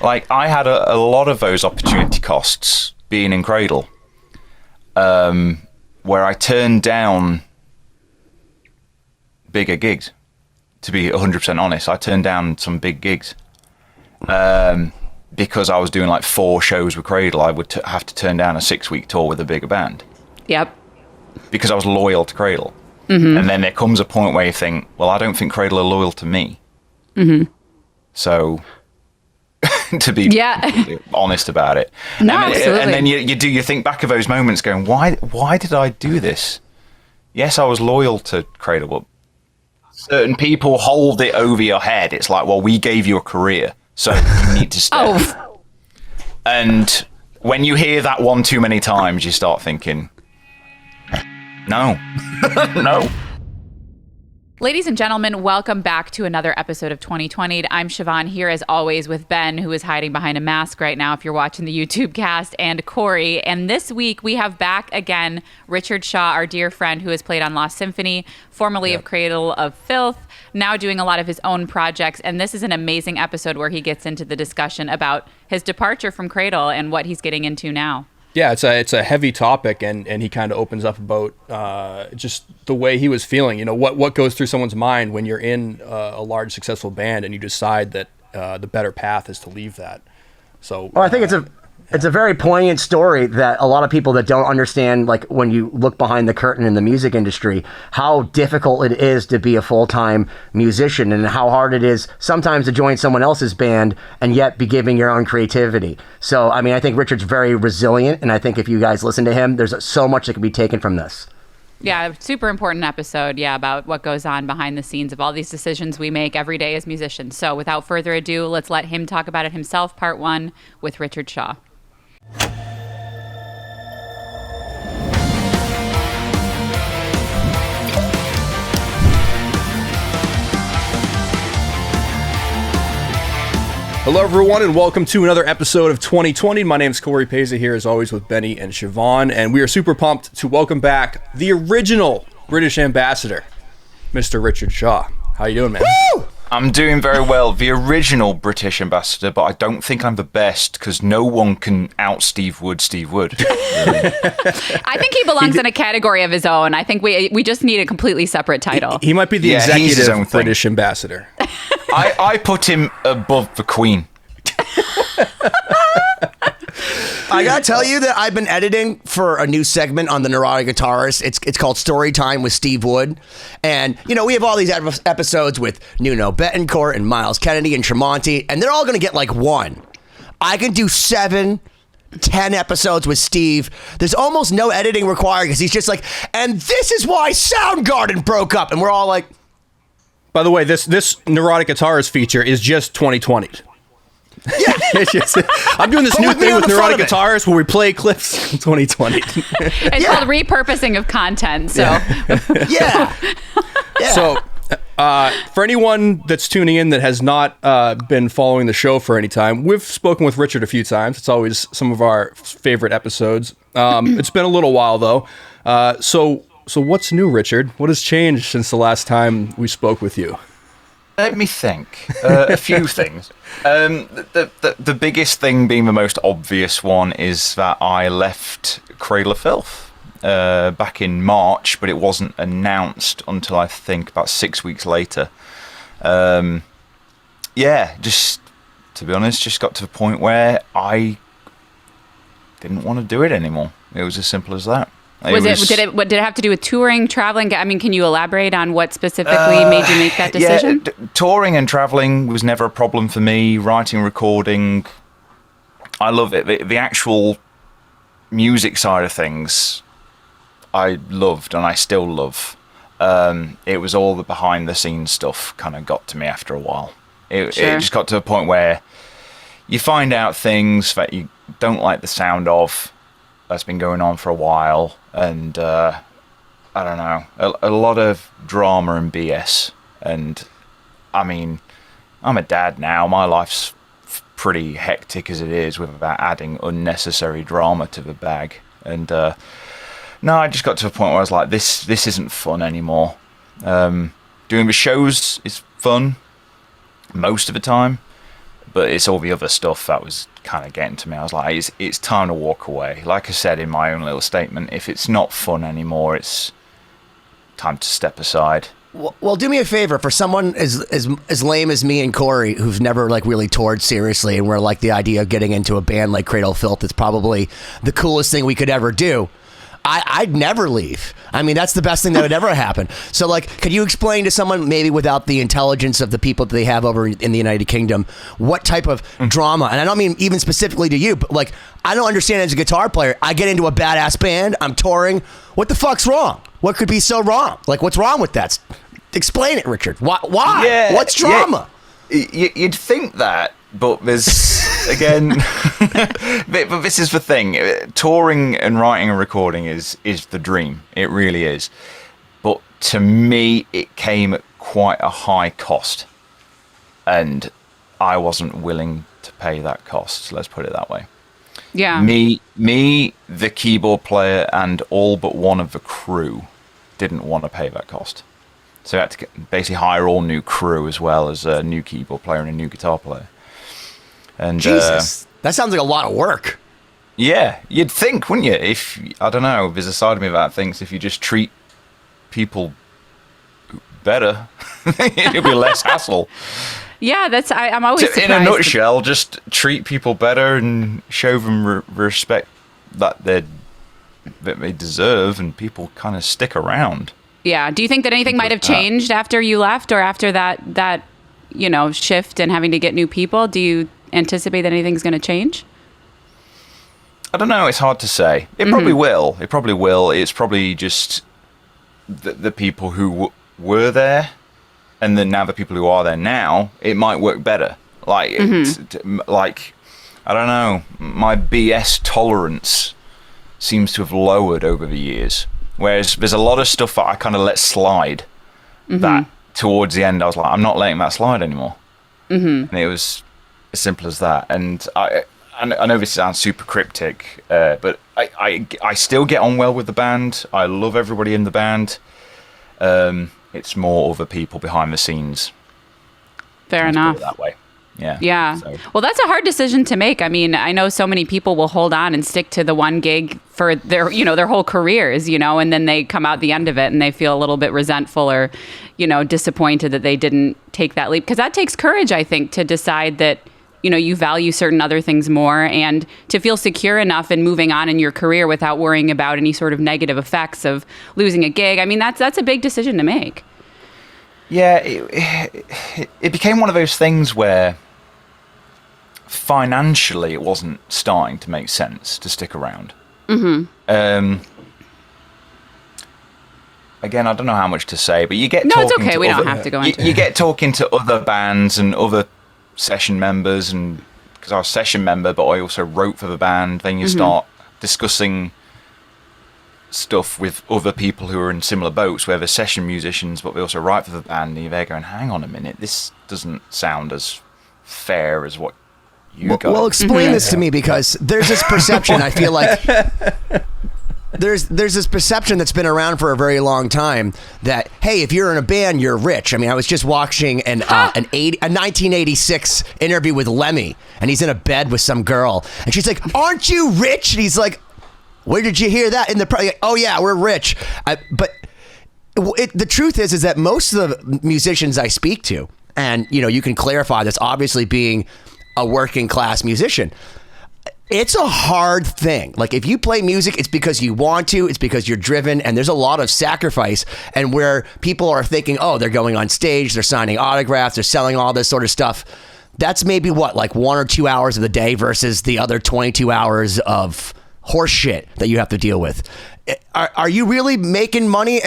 Like, I had a lot of those opportunity costs being in Cradle, where I turned down bigger gigs. To be 100% honest, I turned down some big gigs because I was doing like 4 shows with Cradle. I would have to turn down a 6-week tour with a bigger band. Yep. Because I was loyal to Cradle. Mm-hmm. And then there comes a point where you think, well, I don't think Cradle are loyal to me. Mm-hmm. So, to be honest about it. No, absolutely. And then you think back of those moments going, why did I do this? Yes, I was loyal to Cradle, but certain people hold it over your head. It's like, well, we gave you a career, so you need to stay. Oh. And when you hear that one too many times, you start thinking, no. No. Ladies and gentlemen, welcome back to another episode of 2020. I'm Siobhán, here as always with Ben, who is hiding behind a mask right now if you're watching the YouTube cast, and Cory. And this week we have back again Richard Shaw, our dear friend who has played on Lost Symphony, formerly of Cradle of Filth, now doing a lot of his own projects. And this is an amazing episode where he gets into the discussion about his departure from Cradle and what he's getting into now. Yeah, it's a heavy topic, and he kind of opens up about just the way he was feeling. You know, what goes through someone's mind when you're in a large, successful band and you decide that the better path is to leave that. So, well, I think it's a very poignant story that a lot of people that don't understand, like when you look behind the curtain in the music industry, how difficult it is to be a full-time musician and how hard it is sometimes to join someone else's band and yet be giving your own creativity. So, I mean, I think Richard's very resilient, and I think if you guys listen to him, there's so much that can be taken from this. Yeah, super important episode, about what goes on behind the scenes of all these decisions we make every day as musicians. So without further ado, let's let him talk about it himself, part 1 with Richard Shaw. Hello, everyone, and welcome to another episode of 2020. My name is Cory here, as always, with Benny and Siobhán, and we are super pumped to welcome back the original British ambassador, Mr. Richard Shaw. How you doing, man? Woo! I'm doing very well. The original British ambassador, but I don't think I'm the best because no one can out Steve Wood. Really. I think he belongs in a category of his own. I think we just need a completely separate title. He might be the executive British ambassador. I put him above the Queen. I gotta tell you that I've been editing for a new segment on the Neurotic Guitarist. It's called Story Time with Steve Wood. And, you know, we have all these episodes with Nuno Betancourt and Miles Kennedy and Tremonti, and they're all gonna get like one. I can do 7, 10 episodes with Steve. There's almost no editing required because he's just like, and this is why Soundgarden broke up. And we're all like... By the way, this Neurotic Guitarist feature is just 2020. Yeah. I'm doing this new thing with Neurotic Guitarists where we play clips from 2020. It's called repurposing of content. So, yeah. So, for anyone that's tuning in that has not been following the show for any time, we've spoken with Richard a few times. It's always some of our favorite episodes. It's been a little while though. So what's new, Richard? What has changed since the last time we spoke with you? Let me think. A few things. The biggest thing being the most obvious one is that I left Cradle of Filth back in March, but it wasn't announced until I think about 6 weeks later. Just to be honest, just got to the point where I didn't want to do it anymore. It was as simple as that. Did it have to do with touring, traveling? I mean, can you elaborate on what specifically made you make that decision? Yeah, touring and traveling was never a problem for me. Writing, recording, I love it. The actual music side of things, I loved and I still love. It was all the behind the scenes stuff kind of got to me after a while. It just got to a point where you find out things that you don't like the sound of. That's been going on for a while, and I don't know, a lot of drama and BS. And I mean, I'm a dad now. My life's pretty hectic as it is, without adding unnecessary drama to the bag. And no, I just got to a point where I was like, this isn't fun anymore. Doing the shows is fun most of the time, But it's all the other stuff that was kind of getting to me. I was like, it's time to walk away. Like I said in my own little statement, if it's not fun anymore, it's time to step aside. Well, do me a favor, for someone as lame as me and Cory, who's never like really toured seriously, and we're like, the idea of getting into a band like Cradle of Filth is probably the coolest thing we could ever do. I'd never leave. I mean, that's the best thing that would ever happen. So, like, could you explain to someone, maybe without the intelligence of the people that they have over in the United Kingdom, what type of drama, and I don't mean even specifically to you, but like, I don't understand as a guitar player, I get into a badass band, I'm touring, what the fuck's wrong? What could be so wrong? Like, what's wrong with that? Explain it, Richard. Why? Yeah, What's drama? Yeah. You'd think that, but there's, again, but this is the thing. Touring and writing and recording is the dream. It really is. But to me, it came at quite a high cost. And I wasn't willing to pay that cost. Let's put it that way. Yeah. Me, the keyboard player, and all but one of the crew didn't want to pay that cost. So I had to basically hire all new crew as well as a new keyboard player and a new guitar player. And Jesus, that sounds like a lot of work. Yeah, you'd think, wouldn't you? If, I don't know, there's a side of me that thinks if you just treat people better, it'll be less hassle. Yeah, I'm always surprised. In a nutshell, just treat people better and show them respect that they deserve, and people kind of stick around. Yeah. Do you think that anything might have changed after you left, or after that shift and having to get new people? Do you anticipate that anything's going to change? I don't know. It's hard to say. It probably will. It probably will. It's probably just the people who were there, and then now the people who are there now, it might work better. Like, like, I don't know. My BS tolerance seems to have lowered over the years. Whereas there's a lot of stuff that I kind of let slide that towards the end I was like, I'm not letting that slide anymore. And it was as simple as that. And I know this sounds super cryptic, but I still get on well with the band. I love everybody in the band. It's more other people behind the scenes. Fair enough. Put it that way. Yeah. Yeah. So. Well, that's a hard decision to make. I mean, I know so many people will hold on and stick to the one gig for their whole careers, and then they come out the end of it and they feel a little bit resentful or, disappointed that they didn't take that leap. Because that takes courage, I think, to decide that, you value certain other things more, and to feel secure enough in moving on in your career without worrying about any sort of negative effects of losing a gig. I mean, that's a big decision to make. Yeah, it became one of those things where financially it wasn't starting to make sense to stick around. Again, I don't know how much to say, but you get it's talking okay. to We other, don't have to go into it. You get talking to other bands and other session members, and because I was session member, but I also wrote for the band. Then you start discussing stuff with other people who are in similar boats, where they're session musicians, but they also write for the band. And you're there going, hang on a minute, this doesn't sound as fair as what you got. Well, explain this to me, because there's this perception. I feel like there's this perception that's been around for a very long time that, hey, if you're in a band, you're rich. I mean, I was just watching a 1986 interview with Lemmy, and he's in a bed with some girl, and she's like, "Aren't you rich?" And he's like, "Where did you hear that?" Like, "Oh yeah, we're rich." But the truth is that most of the musicians I speak to, and you can clarify this, obviously being a working class musician, it's a hard thing. Like, if you play music, it's because you want to, it's because you're driven, and there's a lot of sacrifice. And where people are thinking, oh, they're going on stage, they're signing autographs, they're selling all this sort of stuff, that's maybe what, like 1 or 2 hours of the day versus the other 22 hours of horse shit that you have to deal with. Are you really making money?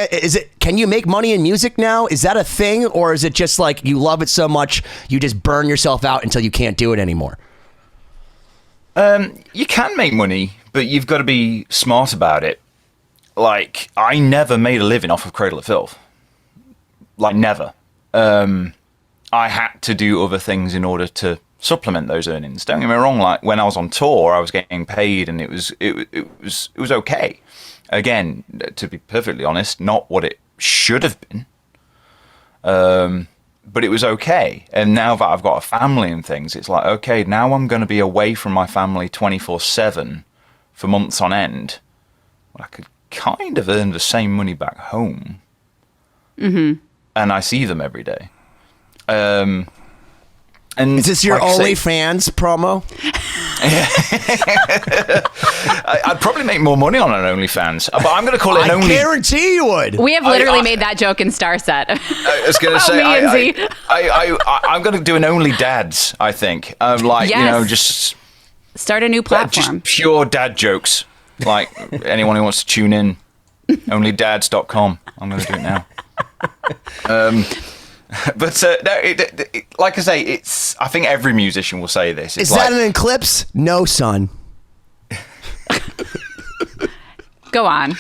Can you make money in music now? Is that a thing? Or is it just like you love it so much you just burn yourself out until you can't do it anymore? You can make money, but you've got to be smart about it. Like, I never made a living off of Cradle of Filth. Like, never. I had to do other things in order to supplement those earnings. Don't get me wrong. Like, when I was on tour, I was getting paid, and it was okay. Again, to be perfectly honest, not what it should have been. but it was okay. And now that I've got a family and things, it's like, okay, now I'm going to be away from my family 24/7 for months on end. Well, I could kind of earn the same money back home. And I see them every day. And Is this your like I say- OnlyFans promo? I'd probably make more money on an OnlyFans, but I'm going to call it an I only. guarantee you would. We have literally made that joke in Star Set. I was going to say, Me and Z. I'm going to do an only dads. I think, like Yes. just Start a new platform. just pure dad jokes. Like anyone who wants to tune in, onlydads.com. I'm going to do it now. But no, like I say, it's. I think every musician will say this. It's Is that an eclipse? No, son. Go on.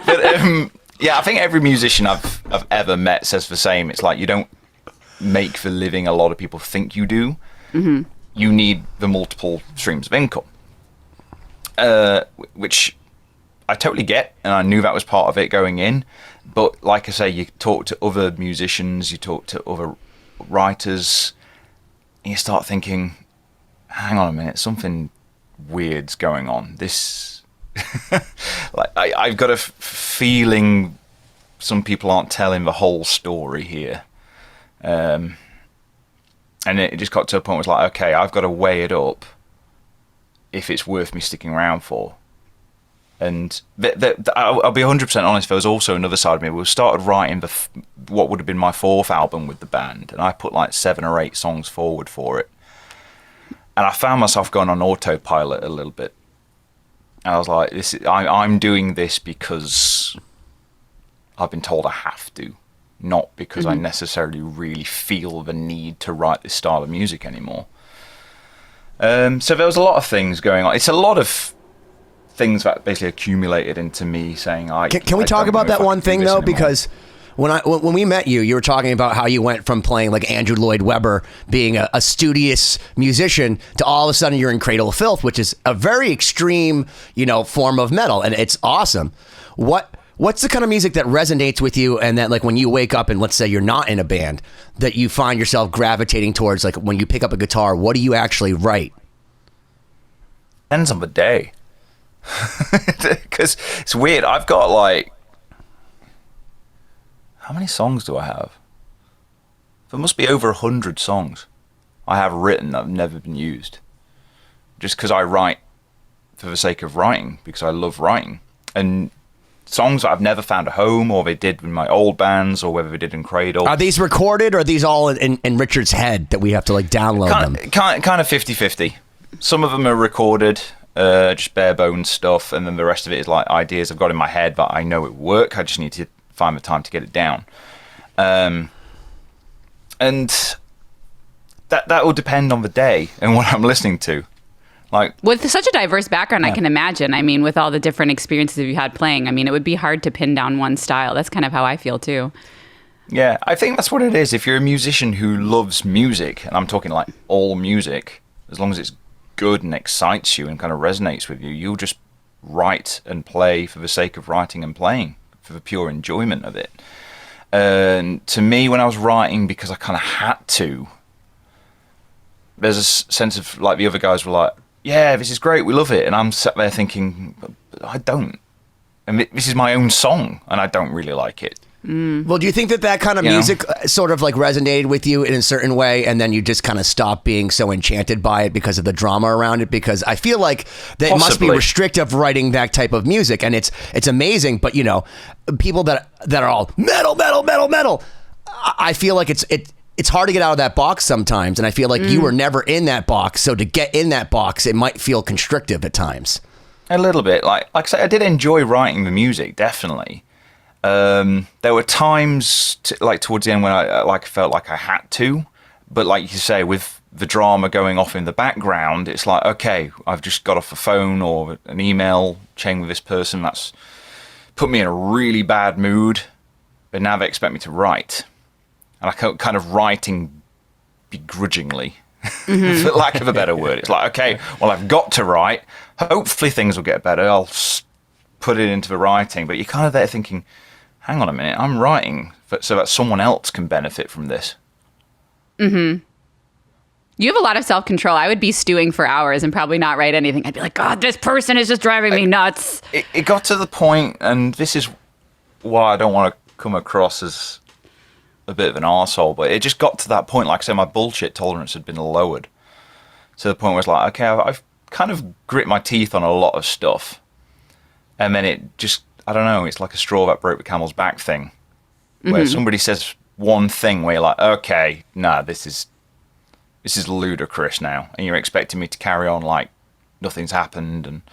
But yeah, I think every musician I've ever met says the same. It's like you don't make the living a lot of people think you do. You need the multiple streams of income, which I totally get, and I knew that was part of it going in. But like I say, you talk to other musicians, you talk to other writers, and you start thinking, hang on a minute, something weird's going on. This, like, I've got a feeling some people aren't telling the whole story here. And it just got to a point where it's like, okay, I've got to weigh it up if it's worth me sticking around for. And I'll be 100% honest, there was also another side of me. We started writing what would have been my fourth album with the band, and I put like 7 or 8 songs forward for it. And I found myself going on autopilot a little bit. And I was like, I'm doing this because I've been told I have to, not because I necessarily really feel the need to write this style of music anymore. So there was a lot of things going on. It's a lot of things that basically accumulated into me saying, Can we talk about that one thing though? Because when we met you, you were talking about how you went from playing like Andrew Lloyd Webber, being a studious musician, to all of a sudden you're in Cradle of Filth, which is a very extreme, form of metal, and it's awesome. What's the kind of music that resonates with you, and that like when you wake up and let's say you're not in a band, that you find yourself gravitating towards? Like when you pick up a guitar, what do you actually write? Depends on the day. Because it's weird. I've got like, how many songs do I have? There must be over 100 songs I have written that have never been used. Just because I write for the sake of writing, because I love writing. And songs that I've never found a home, or they did in my old bands, or whether they did in Cradle. Are these recorded, or are these all in Richard's head that we have to like download them? Kind of 50-50. Some of them are recorded, just bare bones stuff, and then the rest of it is like ideas I've got in my head that I know it will work. I just need to find the time to get it down. And that will depend on the day and what I'm listening to. Like, with such a diverse background, I can imagine. I mean, with all the different experiences you've had playing, I mean, it would be hard to pin down one style. That's kind of how I feel too. Yeah, I think that's what it is. If you're a musician who loves music, and I'm talking like all music, as long as it's good and excites you and kind of resonates with you, you'll just write and play for the sake of writing and playing, for the pure enjoyment of it. And to me, when I was writing because I kind of had to, there's a sense of like the other guys were like, yeah, this is great, we love it. And I'm sat there thinking, I don't. And this is my own song, and I don't really like it. Well, do you think that kind of music sort of like resonated with you in a certain way, and then you just kind of stopped being so enchanted by it because of the drama around it? Because I feel like that it must be restrictive writing that type of music, and it's amazing. But people that are all metal, I feel like it's hard to get out of that box sometimes, and I feel like you were never in that box. So to get in that box, it might feel constrictive at times. A little bit. Like I said, I did enjoy writing the music, definitely. There were times like towards the end when I felt like I had to, but like you say, with the drama going off in the background, it's like, okay, I've just got off a phone or an email chain with this person that's put me in a really bad mood, but now they expect me to write. And I kind of writing begrudgingly, for lack of a better word. It's like, okay, well, I've got to write. Hopefully things will get better. I'll put it into the writing. But you're kind of there thinking, hang on a minute, I'm writing so that someone else can benefit from this. You have a lot of self-control. I would be stewing for hours and probably not write anything. I'd be like, God, this person is just driving me nuts. It got to the point, and this is why I don't want to come across as a bit of an arsehole, but it just got to that point, like I say, my bullshit tolerance had been lowered to the point where it's like, okay, I've kind of grit my teeth on a lot of stuff. And then it just, I don't know, it's like a straw that broke the camel's back thing, where somebody says one thing where you're like, okay, nah, this is ludicrous now, and you're expecting me to carry on like nothing's happened, and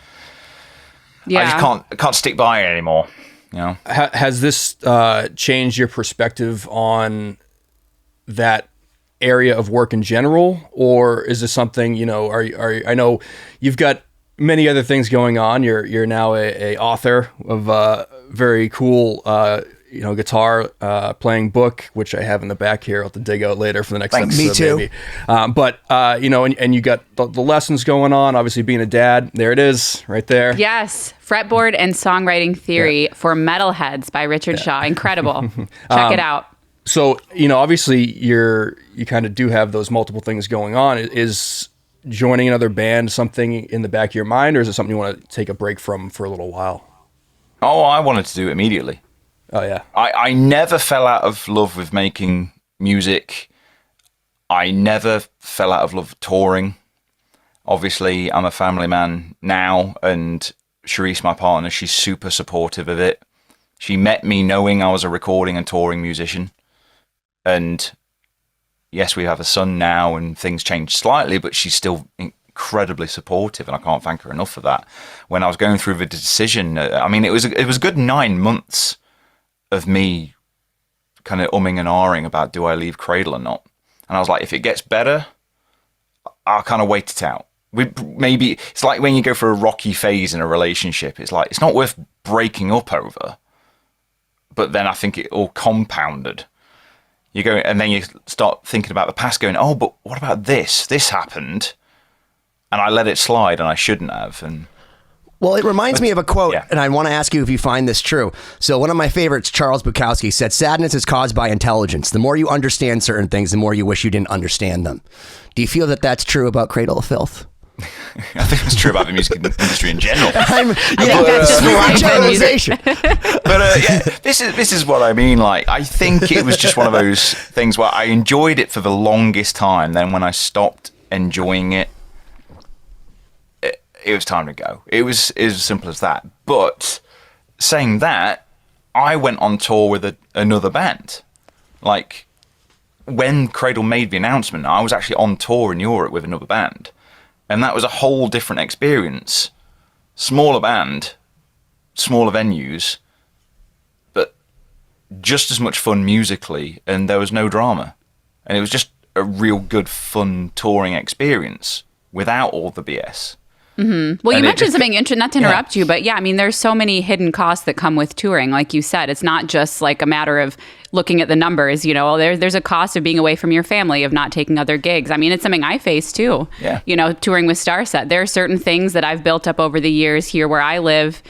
I just can't stick by it anymore. You know, Has this changed your perspective on that area of work in general, or is this something, you know, I know you've got many other things going on. You're now a author of a very cool guitar playing book, which I have in the back here. I'll have to dig out later for the next episode. Me too. Maybe. And you got the lessons going on. Obviously, being a dad, there it is, right there. Yes, Fretboard and Songwriting Theory for Metalheads by Richard Shaw. Incredible. Check it out. So, obviously, you kind of do have those multiple things going on. Is joining another band something in the back of your mind, or is it something you want to take a break from for a little while? Oh, I wanted to do it immediately. Oh, yeah. I never fell out of love with making music. I never fell out of love with touring. Obviously, I'm a family man now, and Charisse, my partner, she's super supportive of it. She met me knowing I was a recording and touring musician. And yes, we have a son now, and things changed slightly, but she's still incredibly supportive, and I can't thank her enough for that. When I was going through the decision, it was a good 9 months of me kind of umming and ahhing about, do I leave Cradle or not? And I was like, if it gets better, I'll kind of wait it out. Maybe it's like when you go through a rocky phase in a relationship, it's like, it's not worth breaking up over. But then I think it all compounded. You go, and then you start thinking about the past, going, oh, but what about this? This happened. And I let it slide, and I shouldn't have. And well, it reminds me of a quote, and I want to ask you if you find this true. So one of my favorites, Charles Bukowski, said, sadness is caused by intelligence. The more you understand certain things, the more you wish you didn't understand them. Do you feel that that's true about Cradle of Filth? I think it's true about the music industry in general. I think that's just a generalization. But this is what I mean. Like, I think it was just one of those things where I enjoyed it for the longest time. Then when I stopped enjoying it, it was time to go. It was as simple as that. But saying that, I went on tour with another band. Like, when Cradle made the announcement, I was actually on tour in Europe with another band. And that was a whole different experience. Smaller band, smaller venues, but just as much fun musically, and there was no drama. And it was just a real good, fun touring experience without all the BS. Mm-hmm. Well, you mentioned something interesting, not to interrupt you, but there's so many hidden costs that come with touring. Like you said, it's not just like a matter of looking at the numbers, there's a cost of being away from your family, of not taking other gigs. I mean, it's something I face too, touring with Starset. There are certain things that I've built up over the years here where I live,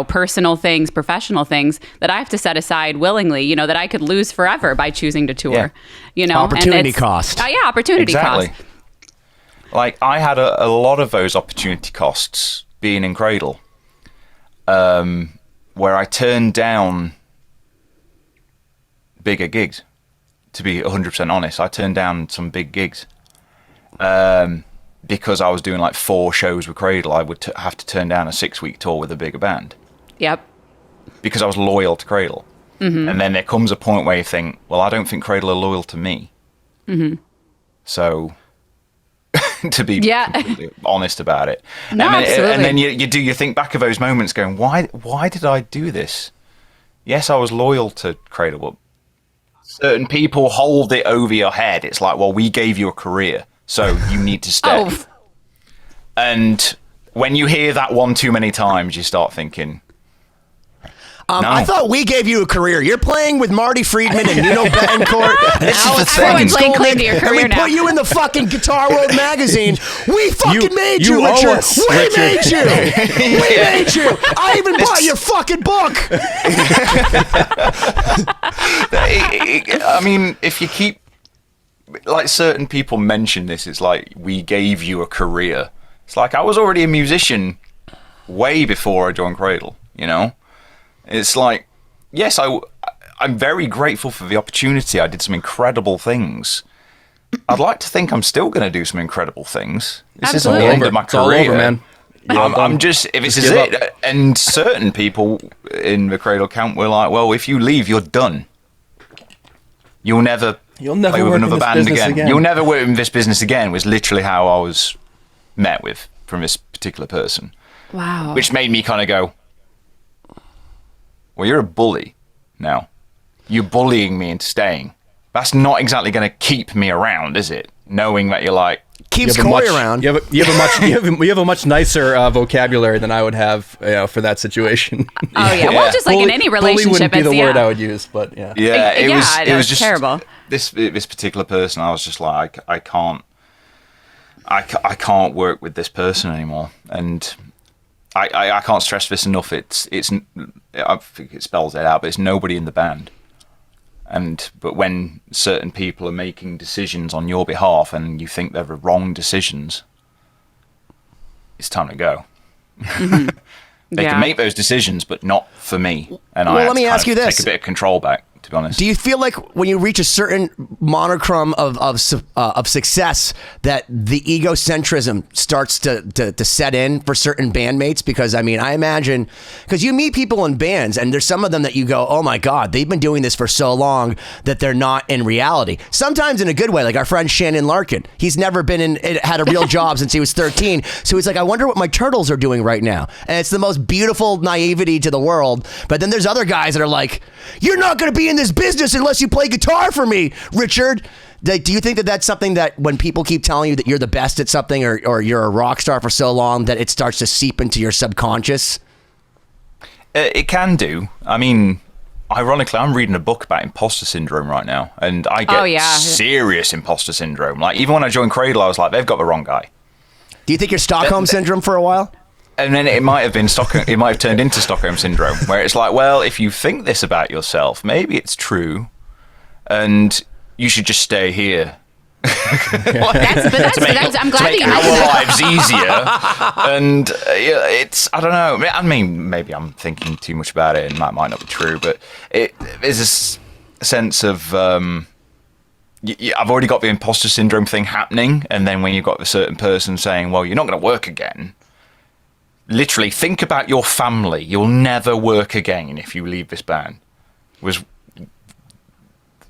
personal things, professional things that I have to set aside willingly, that I could lose forever by choosing to tour, Opportunity cost. Opportunity exactly. cost. Like, I had a lot of those opportunity costs being in Cradle, where I turned down bigger gigs. To be 100% honest, I turned down some big gigs because I was doing like 4 shows with Cradle. I would have to turn down a 6-week tour with a bigger band. Yep. Because I was loyal to Cradle. Mm-hmm. And then there comes a point where you think, well, I don't think Cradle are loyal to me. Mm-hmm. So... to be completely honest about it. No, absolutely. And then you think back of those moments going, why did I do this? Yes, I was loyal to Cradle, but certain people hold it over your head. It's like, well, we gave you a career, so you need to stay. And when you hear that one too many times, you start thinking, no. I thought we gave you a career. You're playing with Marty Friedman and Betancourt and Alex Everyone's laying claim to your career and we put you in the fucking Guitar World magazine. We fucking made you, Richard. We made you. We made you. I even bought your fucking book. I mean, if you keep like certain people mention this, it's like, we gave you a career. It's like, I was already a musician way before I joined Cradle, you know? It's like, yes, I'm very grateful for the opportunity. I did some incredible things. I'd like to think I'm still going to do some incredible things. This isn't the Absolutely. end of my It's all career. over, man. I'm just, if this is give up. it, and certain people in the Cradle camp were like, well, if you leave, you're done. You'll never play with work in another this band business again. You'll never work in this business again, was literally how I was met with from this particular person. Wow. Which made me kind of go, well, you're a bully now. You're bullying me into staying. That's not exactly going to keep me around, is it? Knowing that you're like, Keeps You have a Cory much- around. You have a much nicer vocabulary than I would have for that situation. Oh yeah. Well, just like in any Bully relationship, wouldn't be the it's, word yeah. I would use, but yeah. yeah, it Yeah, was it's just terrible. This particular person, I was just like, I can't work with this person anymore, and I can't stress this enough. It's I think it spells it out, but it's nobody in the band. But when certain people are making decisions on your behalf and you think they're the wrong decisions, it's time to go. They Yeah. Mm-hmm. can make those decisions, but not for me. And I Well, have let me to kind ask you of this. take a bit of control back, to be honest. Do you feel like when you reach a certain monochrome of success that the egocentrism starts to set in for certain bandmates? Because I mean, I imagine, because you meet people in bands and there's some of them that you go, oh my God, they've been doing this for so long that they're not in reality. Sometimes in a good way, like our friend Shannon Larkin. He's never had a real job since he was 13. So he's like, I wonder what my turtles are doing right now. And it's the most beautiful naivety to the world. But then there's other guys that are like, you're not going to be in this business unless you play guitar for me, Richard. Do you think that that's something that when people keep telling you that you're the best at something or you're a rock star for so long that it starts to seep into your subconscious? It can do. I mean, ironically, I'm reading a book about imposter syndrome right now, and I get serious imposter syndrome. Like, even when I joined Cradle, I was like, they've got the wrong guy. Do you think you're Stockholm syndrome for a while? And then it might have been it might have turned into Stockholm syndrome, where it's like, well, if you think this about yourself, maybe it's true, and you should just stay here. I'm glad to make that you our mentioned that. lives easier. And it's, I don't know. I mean, maybe I'm thinking too much about it, and that might not be true. But there's this sense of I've already got the imposter syndrome thing happening, and then when you've got a certain person saying, "Well, you're not going to work again." Literally, think about your family. You'll never work again if you leave this band. Was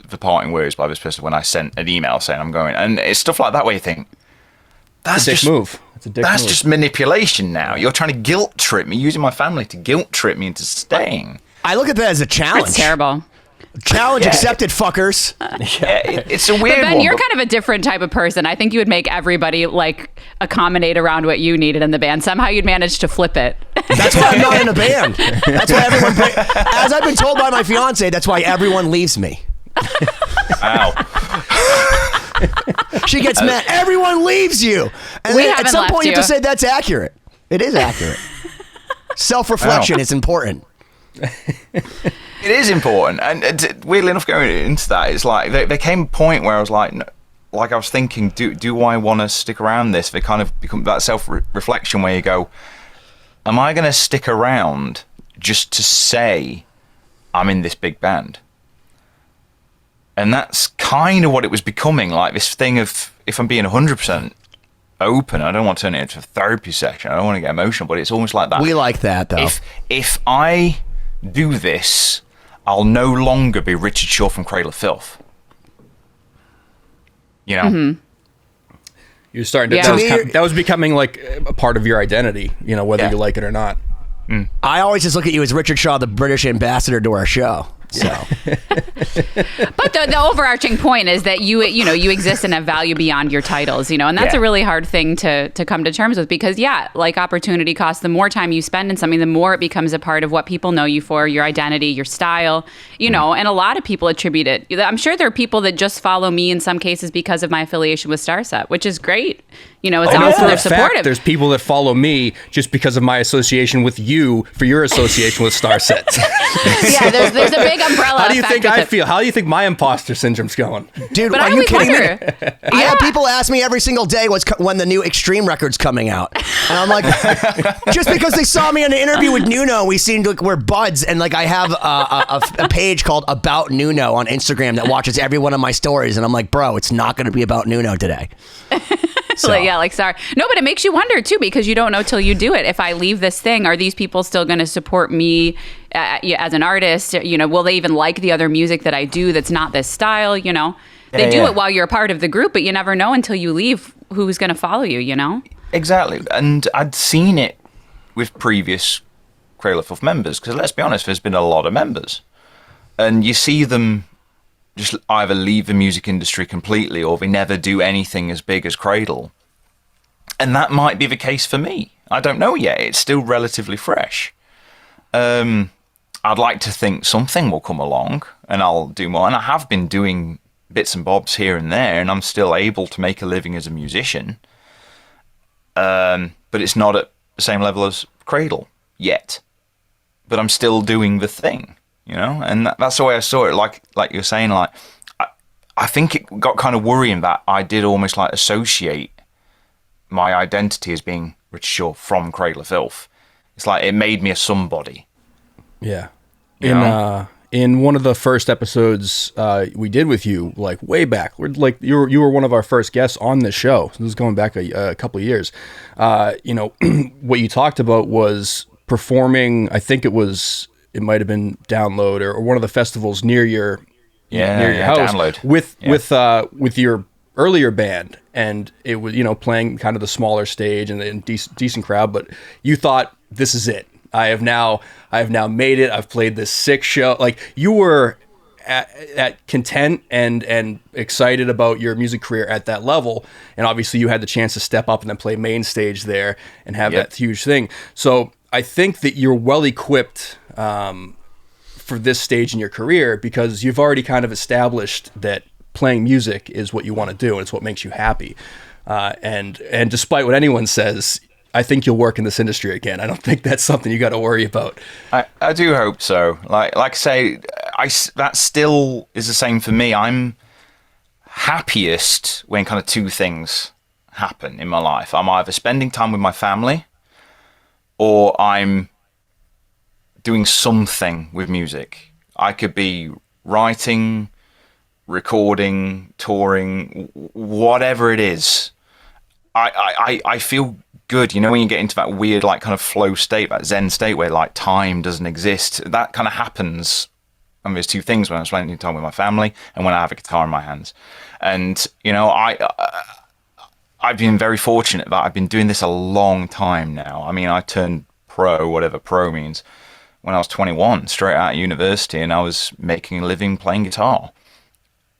the parting words by this person when I sent an email saying I'm going, and it's stuff like that where you think that's It's a dick just move. It's a dick that's move. just manipulation. Now you're trying to guilt trip me, using my family to guilt trip me into staying. I look at that as a challenge. It's terrible. Challenge accepted, fuckers. It's a weird But Ben, one. you're kind of a different type of person. I think you would make everybody like accommodate around what you needed in the band. Somehow you'd manage to flip it. That's why I'm not in a band. That's why everyone. As I've been told by my fiance, that's why everyone leaves me. Ow. She gets mad. Everyone leaves you. And We then at haven't some left point, you have to you. say that's accurate. It is accurate. Self-reflection is important. It is important, and weirdly enough, going into that, it's like there came a point where I was like I was thinking, do I want to stick around this? They kind of become that self-reflection where you go, am I going to stick around just to say I'm in this big band? And that's kind of what it was becoming, like this thing of, if I'm being 100% open, I don't want to turn it into a therapy session, I don't want to get emotional, but it's almost like that. We like that, though. If I do this, I'll no longer be Richard Shaw from Cradle of Filth. You know? Mm-hmm. You're starting to. Yeah. That was becoming like a part of your identity. You know, whether you like it or not. I always just look at you as Richard Shaw, the British ambassador to our show. So But the overarching point is that you exist and have value beyond your titles, and that's a really hard thing to come to terms with, because like opportunity costs, the more time you spend in something, the more it becomes a part of what people know you for, your identity, your style, and a lot of people attribute it. I'm sure there are people that just follow me in some cases because of my affiliation with Starset, which is great. It's awesome. They're supportive. There's people that follow me just because of my association with you for your association with Starset. Yeah, there's a big umbrella How do you effect think with I it. feel? How do you think my imposter syndrome's going? Dude, But are I you always kidding me? wonder. I have people ask me every single day when the new Extreme record's coming out, and I'm like, just because they saw me in an interview with Nuno, we seemed like we're buds, and like I have a page called About Nuno on Instagram that watches every one of my stories, and I'm like, bro, it's not going to be about Nuno today. So. Sorry. No, but it makes you wonder too, because you don't know till you do it. If I leave this thing, are these people still going to support me as an artist? Will they even like the other music that I do that's not this style? They do it while you're a part of the group, but you never know until you leave who's going to follow you, Exactly. And I'd seen it with previous Cradle of Filth members, because let's be honest, there's been a lot of members. And you see them just either leave the music industry completely or they never do anything as big as Cradle. And that might be the case for me. I don't know yet. It's still relatively fresh. I'd like to think something will come along and I'll do more. And I have been doing bits and bobs here and there, and I'm still able to make a living as a musician. But it's not at the same level as Cradle yet. But I'm still doing the thing. And that's the way I saw it. Like you're saying, I think it got kind of worrying that I did almost like associate my identity as being Richard Shaw from Cradle of Filth. It's like it made me a somebody. Yeah. You In one of the first episodes we did with you, like way back, you were one of our first guests on this show. This is going back a couple of years. What you talked about was performing. I think it might have been Download or one of the festivals near your house Download. with your earlier band, and it was playing kind of the smaller stage and decent crowd. But you thought, this is it. I have now made it. I've played this sick show. Like, you were at content and excited about your music career at that level, and obviously you had the chance to step up and then play main stage there and have that huge thing. So I think that you're well equipped for this stage in your career, because you've already kind of established that playing music is what you want to do and it's what makes you happy. And despite what anyone says, I think you'll work in this industry again. I don't think that's something you got to worry about. I do hope so. Like I say, that still is the same for me. I'm happiest when kind of two things happen in my life. I'm either spending time with my family or I'm doing something with music. I could be writing, recording, touring, whatever it is. I feel good, when you get into that weird like kind of flow state, that Zen state where like time doesn't exist. That kind of happens. And there's two things: when I'm spending time with my family and when I have a guitar in my hands. And I've been very fortunate that I've been doing this a long time now. I mean, I turned pro, whatever pro means, when I was 21, straight out of university, and I was making a living playing guitar.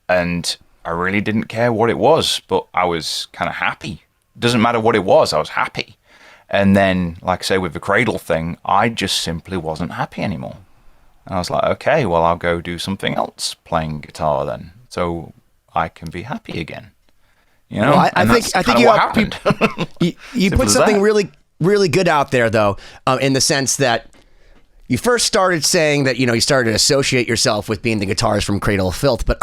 And I really didn't care what it was, but I was kind of happy. Doesn't matter what it was, I was happy. And then, like I say, with the Cradle thing, I just simply wasn't happy anymore. And I was like, okay, well, I'll go do something else playing guitar then, so I can be happy again. Well, I think you put something really, really good out there, though, in the sense that you first started saying that, you started to associate yourself with being the guitarist from Cradle of Filth, but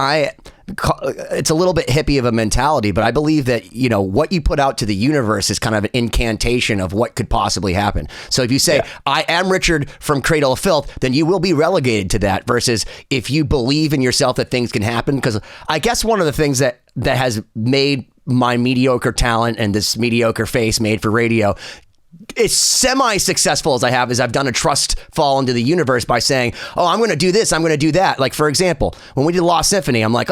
it's a little bit hippie of a mentality, but I believe that, what you put out to the universe is kind of an incantation of what could possibly happen. So if you say, I am Richard from Cradle of Filth, then you will be relegated to that, versus if you believe in yourself that things can happen. Because I guess one of the things that has made my mediocre talent and this mediocre face made for radio as semi-successful as I have, is I've done a trust fall into the universe by saying, oh, I'm going to do this, I'm going to do that. Like, for example, when we did Lost Symphony, I'm like,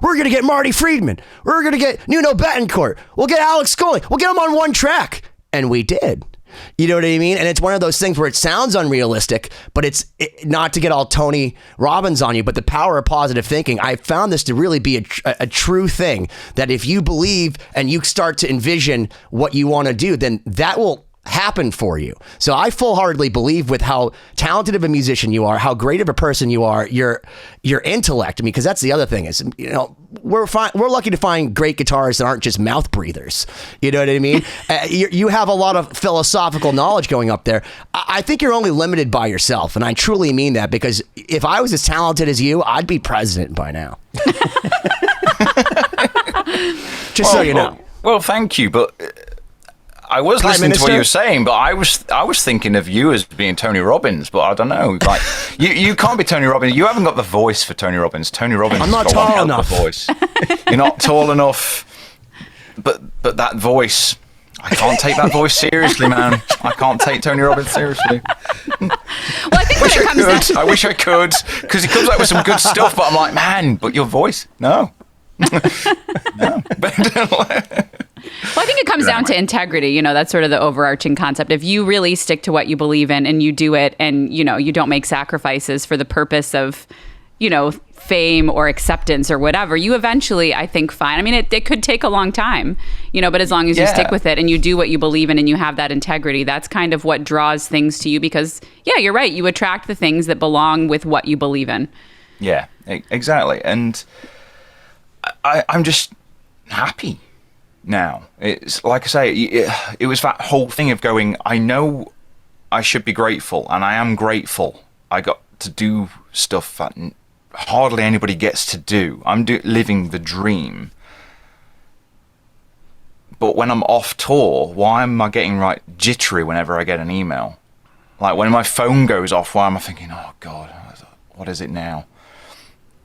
we're going to get Marty Friedman. We're going to get Nuno Betancourt. We'll get Alex Scully. We'll get them on one track. And we did. You know what I mean? And it's one of those things where it sounds unrealistic, but it's not to get all Tony Robbins on you, but the power of positive thinking. I found this to really be a true thing, that if you believe and you start to envision what you want to do, then that will happen for you. So I full-heartedly believe with how talented of a musician you are, how great of a person you are, your intellect. I mean, because that's the other thing is, you know, we're lucky to find great guitarists that aren't just mouth breathers. You know what I mean? You have a lot of philosophical knowledge going up there. I think you're only limited by yourself, and I truly mean that, because if I was as talented as you, I'd be president by now. Just so you know. Well, thank you, but I was Prime listening Minister? to what you were saying, but I was thinking of you as being Tony Robbins, but I don't know. Like you can't be Tony Robbins. You haven't got the voice for Tony Robbins. Tony Robbins. I'm not has got one tall hell of a enough. voice. You're not tall enough. But that voice, I can't take that voice seriously, man. I can't take Tony Robbins seriously. Well, I think when it comes to I wish I could, because he comes out with some good stuff, but I'm like, man, but your voice, no. No. Well, I think it comes down to integrity. You know, that's sort of the overarching concept. If you really stick to what you believe in and you do it, and, you know, you don't make sacrifices for the purpose of, you know, fame or acceptance or whatever, you eventually, I think, find. I mean, it could take a long time, you know, but as long as you stick with it and you do what you believe in and you have that integrity, that's kind of what draws things to you, because, yeah, you're right. You attract the things that belong with what you believe in. Yeah, exactly. And I'm just happy now. It's like I say, it was that whole thing of going, I know I should be grateful, and I am grateful. I got to do stuff that hardly anybody gets to do. I'm living the dream. But when I'm off tour, why am I getting jittery whenever I get an email? Like when my phone goes off, why am I thinking, oh God, what is it now?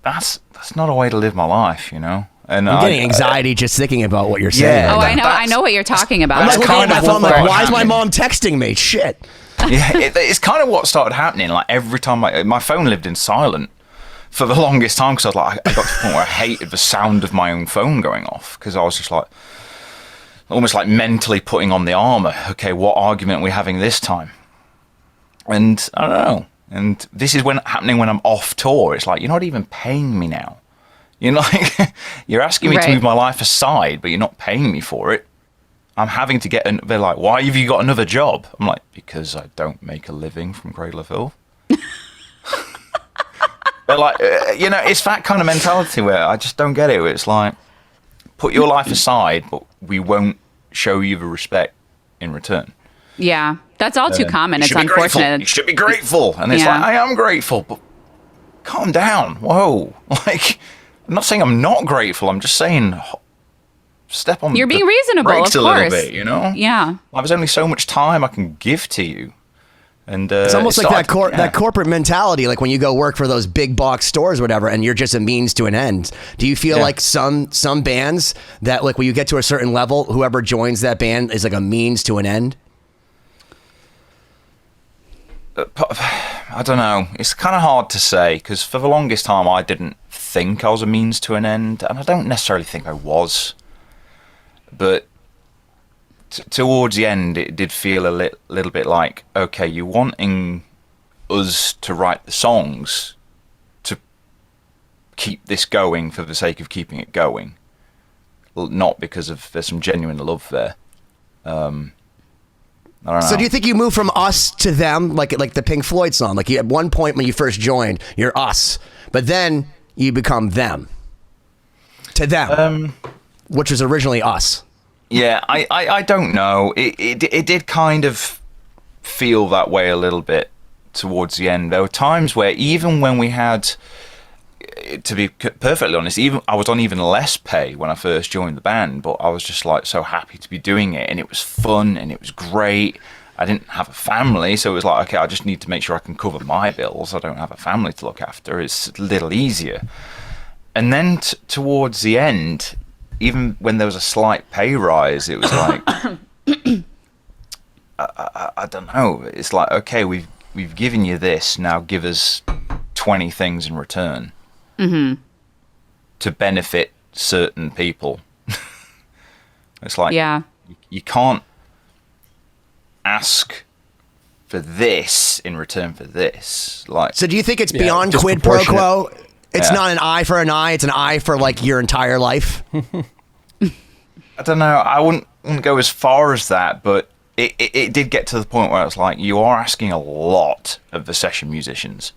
That's not a way to live my life, you know. And I'm getting anxiety just thinking about what you're saying. Oh, right now. I know what you're talking about. I'm like looking at my phone, like, why is my happening. mom texting me? Shit. Yeah, it's kind of what started happening. Like every time my phone lived in silent for the longest time, because I was like, I got to the point where I hated the sound of my own phone going off, because I was just like, almost like mentally putting on the armor. Okay, what argument are we having this time? And I don't know. And this is happening when I'm off tour. It's like, you're not even paying me now. You're like, you're asking me to move my life aside, but you're not paying me for it. I'm having to they're like, why have you got another job? I'm like, because I don't make a living from Cradle of Filth. They're like, you know, it's that kind of mentality where I just don't get it. It's like, put your life aside, but we won't show you the respect in returun. Yeah, that's all too common. It's unfortunate. You should be grateful. And it's like, I am grateful, but calm down. Whoa. Like, I'm not saying I'm not grateful. I'm just saying step on You're being reasonable, of brakes a course. little bit, you know? Yeah. There's only so much time I can give to you. And it's almost like that corporate mentality, like when you go work for those big box stores or whatever, and you're just a means to an end. Do you feel like some bands that, like, when you get to a certain level, whoever joins that band is like a means to an end? I don't know. It's kind of hard to say, because for the longest time I didn't think I was a means to an end, and I don't necessarily think I was. But towards the end, it did feel a little bit like, okay, you're wanting us to write the songs to keep this going for the sake of keeping it going, not because there's some genuine love there. I don't know. So do you think you move from us to them, like the Pink Floyd song? Like, at one point when you first joined, you're us, but then you become them. To them, which was originally us. Yeah, I don't know. It did kind of feel that way a little bit towards the end. There were times where even when we had, to be perfectly honest, I was on even less pay when I first joined the band, but I was just like so happy to be doing it, and it was fun and it was great. I didn't have a family, so it was like, okay, I just need to make sure I can cover my bills. I don't have a family to look after. It's a little easier. And then towards the end, even when there was a slight pay rise, it was like, I don't know. It's like, okay, we've given you this, now give us 20 things in return to benefit certain people. It's like, you can't ask for this in return for this. Like, so do you think it's beyond quid pro quo? It's not an eye for an eye. It's an eye for like your entire life. I don't know. I wouldn't go as far as that, but it did get to the point where it's like, you are asking a lot of the session musicians.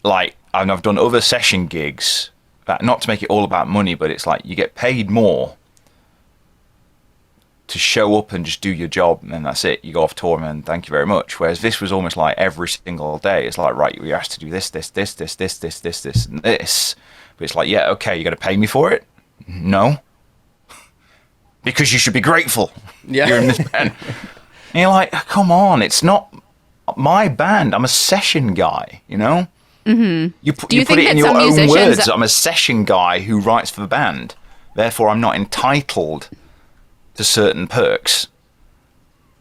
Like, I've done other session gigs, that, not to make it all about money, but it's like you get paid more to show up and just do your job, and then that's it. You go off tour, and thank you very much. Whereas this was almost like every single day. It's like, right, you're asked to do this, and this. But it's like, yeah, okay, you got to pay me for it? No. Because you should be grateful. Yeah. You're in this band. And you're like, come on, it's not my band. I'm a session guy, you know? Mm-hmm. You put it in your own words. I'm a session guy who writes for the band. Therefore, I'm not entitled to certain perks.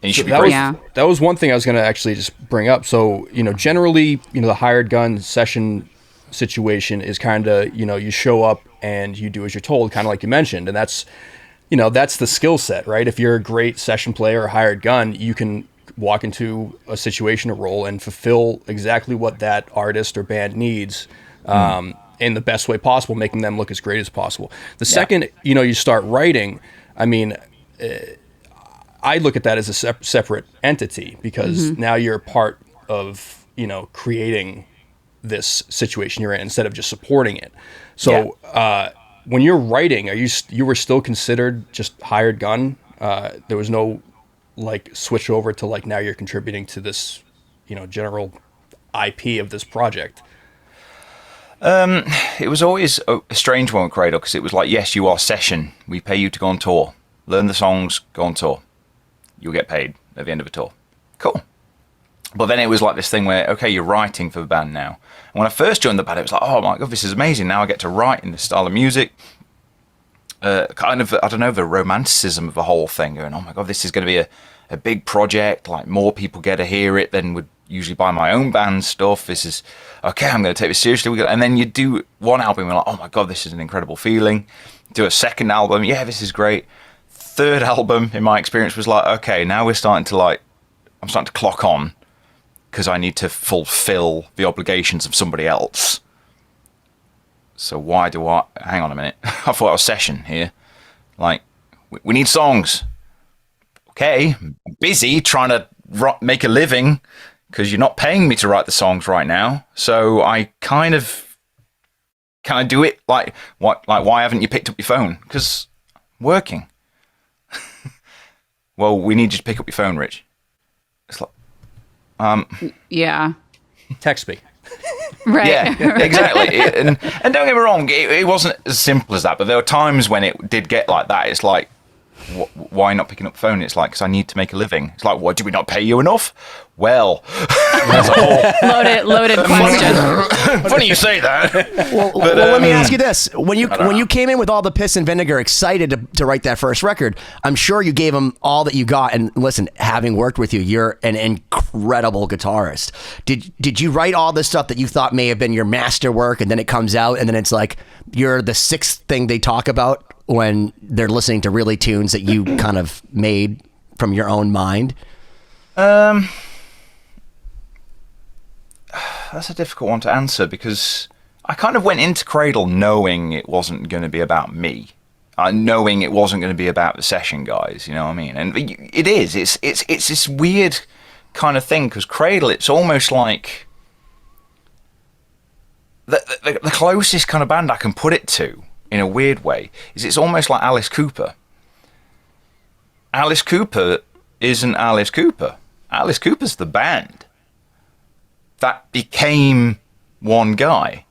And you should be grateful. That was one thing I was going to actually just bring up. So, generally, the hired gun session situation is kind of, you show up and you do as you're told, kind of like you mentioned. And that's, that's the skill set, right? If you're a great session player or hired gun, you can walk into a situation, a role, and fulfill exactly what that artist or band needs in the best way possible, making them look as great as possible. The second, you start writing, I mean, I look at that as a separate entity, because now you're part of, creating this situation you're in instead of just supporting it. So when you're writing, you were still considered just hired gun? There was no switch over to now you're contributing to this, general IP of this project? It was always a strange one with Cradle, because it was like, yes, you are session. We pay you to go on tour. Learn the songs, go on tour. You'll get paid at the end of a tour. Cool. But then it was like this thing where, okay, you're writing for the band now. And when I first joined the band, it was like, oh my God, this is amazing. Now I get to write in this style of music. Kind of, I don't know, the romanticism of the whole thing, going, oh my God, this is going to be a big project. Like, more people get to hear it than would usually buy my own band stuff. This is, okay, I'm going to take this seriously. And then you do one album, and you're like, oh my God, this is an incredible feeling. Do a second album, yeah, this is great. Third album, in my experience, was like, okay, now I'm starting to clock on, because I need to fulfill the obligations of somebody else. So why do I... Hang on a minute. I thought I was session here. Like, we need songs. Okay, I'm busy trying to make a living, because you're not paying me to write the songs right now. So I kind of do it like, why haven't you picked up your phone? Because I'm working. Well, we need you to pick up your phone, Rich. It's like... Yeah. Text me. Right. Yeah, exactly. And don't get me wrong, it wasn't as simple as that, but there were times when it did get like that. It's like, why not picking up the phone? It's like, because I need to make a living. It's like, what, do we not pay you enough? Well, that's a whole loaded question. Funny you say that. Well, let me ask you this: when you came in with all the piss and vinegar, excited to write that first record, I'm sure you gave them all that you got. And listen, having worked with you, you're an incredible guitarist. Did you write all this stuff that you thought may have been your masterwork, and then it comes out, and then it's like you're the sixth thing they talk about when they're listening to really tunes that you kind of made from your own mind? That's a difficult one to answer, because I kind of went into Cradle knowing it wasn't going to be about me, knowing it wasn't going to be about the session guys. You know what I mean? And it is. It's this weird kind of thing, because Cradle, it's almost like the closest kind of band I can put it to, in a weird way, is it's almost like Alice Cooper. Alice Cooper isn't Alice Cooper. Alice Cooper's the band that became one guy.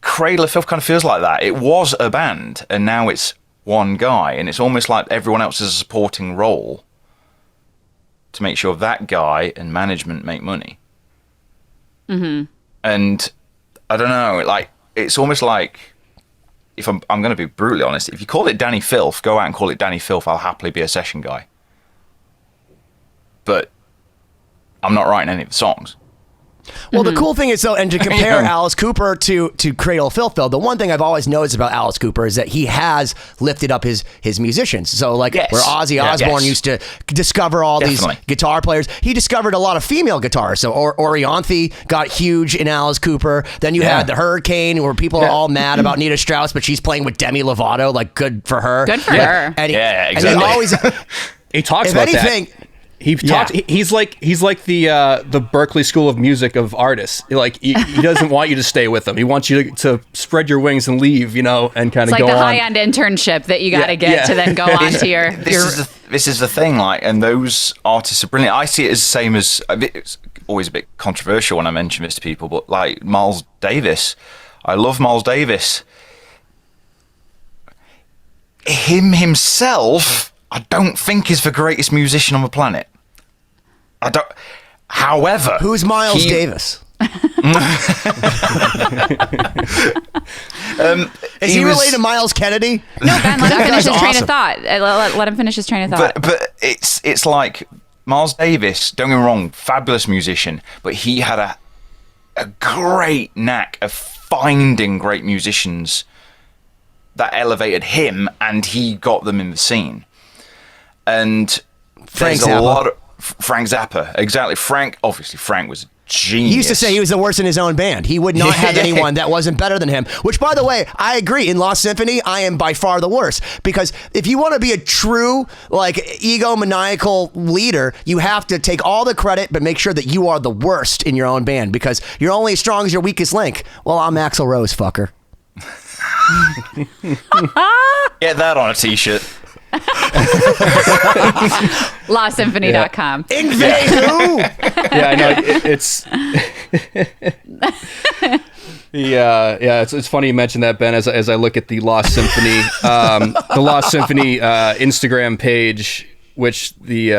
Cradle of Filth kind of feels like that. It was a band, and now it's one guy, and it's almost like everyone else is a supporting role to make sure that guy and management make money. Mm-hmm. And I don't know, like, it's almost like, if I'm going to be brutally honest, if you call it Danny Filth, go out and call it Danny Filth, I'll happily be a session guy. But I'm not writing any of the songs. Well, the cool thing is, though, and to compare Alice Cooper to Cradle of Filth, though, the one thing I've always noticed about Alice Cooper is that he has lifted up his musicians. So, like, where Ozzy Osbourne used to discover all these guitar players, he discovered a lot of female guitars. So, Orianthe got huge in Alice Cooper. Then you had the Hurricane, where people are all mad about Nita Strauss, but she's playing with Demi Lovato. Like, good for her. Good for her. And exactly. And he always... He talks If about anything, that. He talks. He's like the Berkeley School of Music of artists. Like he doesn't want you to stay with him. He wants you to spread your wings and leave. And kind of It's like go the on. high-end internship that you got to get to then go on to your. This is the thing, like, and those artists are brilliant. I see it as the same as, it's always a bit controversial when I mention this to people, but like Miles Davis. I love Miles Davis. Himself, I don't think is the greatest musician on the planet. I don't. However, who's Miles Davis? Is he related to Miles Kennedy? No, Ben, let him finish his train awesome. of thought. Let him finish his train of thought. But it's like Miles Davis, don't get me wrong, fabulous musician, but he had a great knack of finding great musicians that elevated him, and he got them in the scene. And Frank there's a Zappa. lot of Frank Zappa, exactly. Frank was a genius. He used to say he was the worst in his own band. He would not have anyone that wasn't better than him, which, by the way, I agree. In Lost Symphony, I am by far the worst, because if you want to be a true, like, egomaniacal leader, you have to take all the credit, but make sure that you are the worst in your own band, because you're only as strong as your weakest link. Well, I'm Axl Rose, fucker. Get that on a t-shirt. LostSymphony.com. Ingve who? Yeah, I know. It's it's funny you mentioned that, Ben. As I look at the Lost Symphony, Instagram page, which the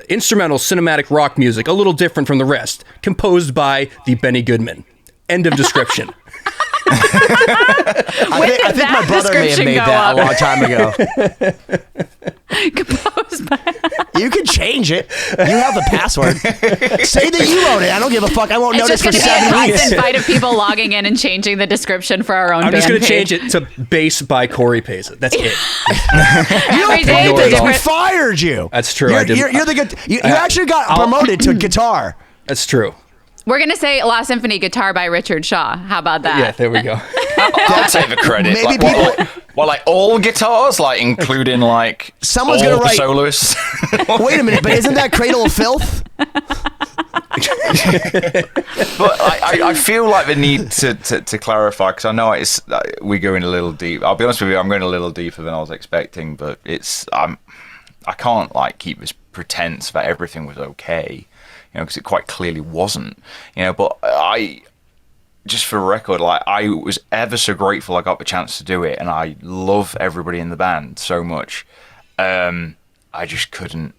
instrumental cinematic rock music, a little different from the rest, composed by the Benny Goodman. End of description. I think my brother may have made that a long time ago. Composed by. You can change it. You have the password. Say that you wrote it. I don't give a fuck. I won't It's notice just for going to be a 7 weeks. constant fight of people logging in and changing the description for our own I'm just band going to page. change it to bass by Cory pays it. That's it. Every day Ignore it's a it all. We different. fired you. That's true. You're, I did. you're the good. You actually got promoted to guitar. That's true. We're going to say Lost Symphony guitar by Richard Shaw. How about that? Yeah, there we go. I'll take the credit. Maybe like, like all guitars, like including like Someone's all gonna the write- soloists. Wait a minute, but isn't that Cradle of Filth? But I feel like the need to clarify, because I know it's we're going a little deep. I'll be honest with you, I'm going a little deeper than I was expecting, but I can't like keep this pretense that everything was okay, because it quite clearly wasn't, but just for the record, like, I was ever so grateful I got the chance to do it, and I love everybody in the band so much. I just couldn't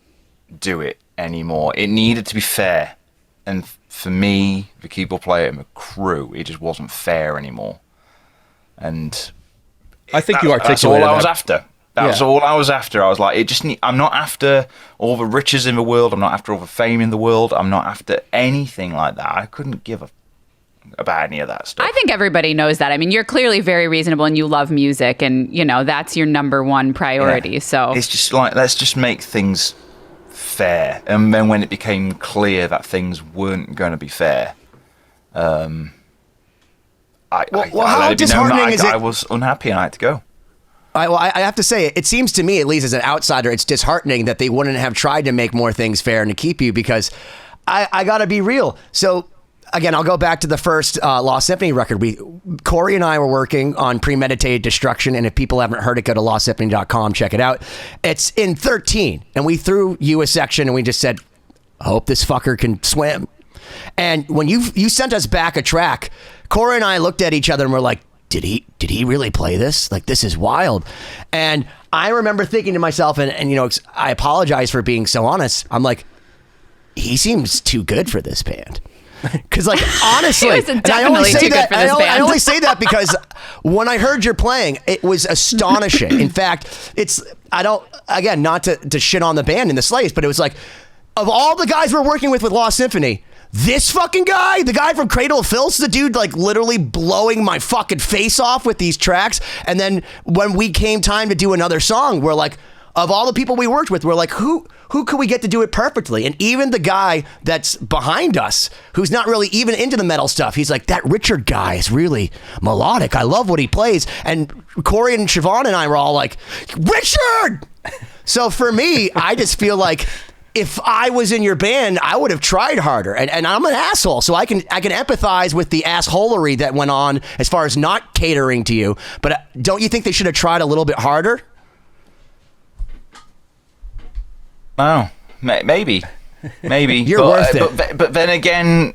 do it anymore. It needed to be fair, and for me, the keyboard player and the crew, it just wasn't fair anymore. And I think you that's articulated all I was that. after. That's Yeah. all I was after. I was like, I'm not after all the riches in the world. I'm not after all the fame in the world. I'm not after anything like that. I couldn't give a about any of that stuff. I think everybody knows that. I mean, you're clearly very reasonable and you love music, and that's your number one priority. Yeah. So it's just like, let's just make things fair. And then when it became clear that things weren't going to be fair, I how let it be known disheartening that is it? I was unhappy and I had to go. I have to say, it seems to me, at least as an outsider, it's disheartening that they wouldn't have tried to make more things fair and to keep you, because I got to be real. So, again, I'll go back to the first Lost Symphony record. Cory and I were working on Premeditated Destruction, and if people haven't heard it, go to LostSymphony.com, check it out. It's in 13, and we threw you a section, and we just said, I hope this fucker can swim. And when you sent us back a track, Cory and I looked at each other and we're like, did he really play this? Like, this is wild. And I remember thinking to myself, and I apologize for being so honest. I'm like, he seems too good for this band. Because, like, honestly, He was and I only definitely say too good that. for this I band. only say that because when I heard you're playing, it was astonishing. In fact, not to shit on the band in the slightest, but it was like, of all the guys we're working with Lost Symphony, this fucking guy, the guy from Cradle of Filth, the dude like literally blowing my fucking face off with these tracks. And then when we came time to do another song, we're like, of all the people we worked with, we're like, who could we get to do it perfectly? And even the guy that's behind us, who's not really even into the metal stuff, he's like, that Richard guy is really melodic. I love what he plays. And Cory and Siobhán and I were all like, Richard! So for me, I just feel like if I was in your band, I would have tried harder. And I'm an asshole, so I can empathize with the assholery that went on as far as not catering to you. But don't you think they should have tried a little bit harder? Oh, maybe. You're worth it. But then again,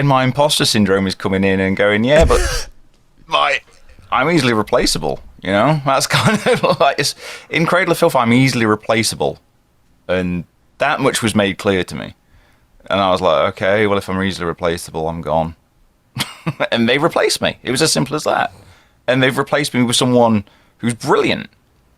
my imposter syndrome is coming in and going, yeah, but I'm easily replaceable. You know, that's kind of like in Cradle of Filth. I'm easily replaceable, and that much was made clear to me. And I was like, okay, well, if I'm easily replaceable, I'm gone. And they replaced me. It was as simple as that. And they've replaced me with someone who's brilliant.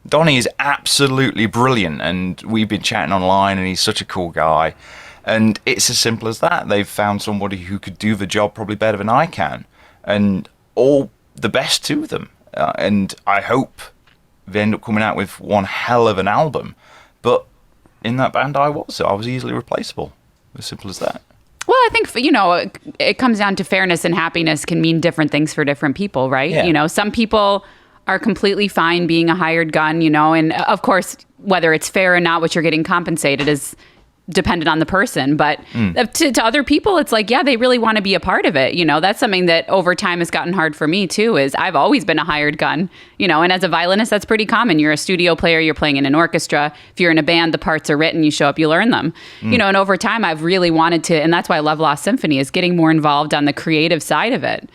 Donnie is absolutely brilliant, and we've been chatting online, and he's such a cool guy. And it's as simple as that. They've found somebody who could do the job probably better than I can, and all the best to them. And I hope they end up coming out with one hell of an album. But in that band, I was easily replaceable. As simple as that. Well, I think, it comes down to fairness, and happiness can mean different things for different people, right? Yeah. Some people are completely fine being a hired gun, and of course, whether it's fair or not, what you're getting compensated is dependent on the person. But to other people, it's like, yeah, they really want to be a part of it. That's something that over time has gotten hard for me too, is I've always been a hired gun, and as a violinist, that's pretty common. You're a studio player, you're playing in an orchestra. If you're in a band, the parts are written, you show up, you learn them, and over time I've really wanted to, and that's why I love Lost Symphony, is getting more involved on the creative side of it.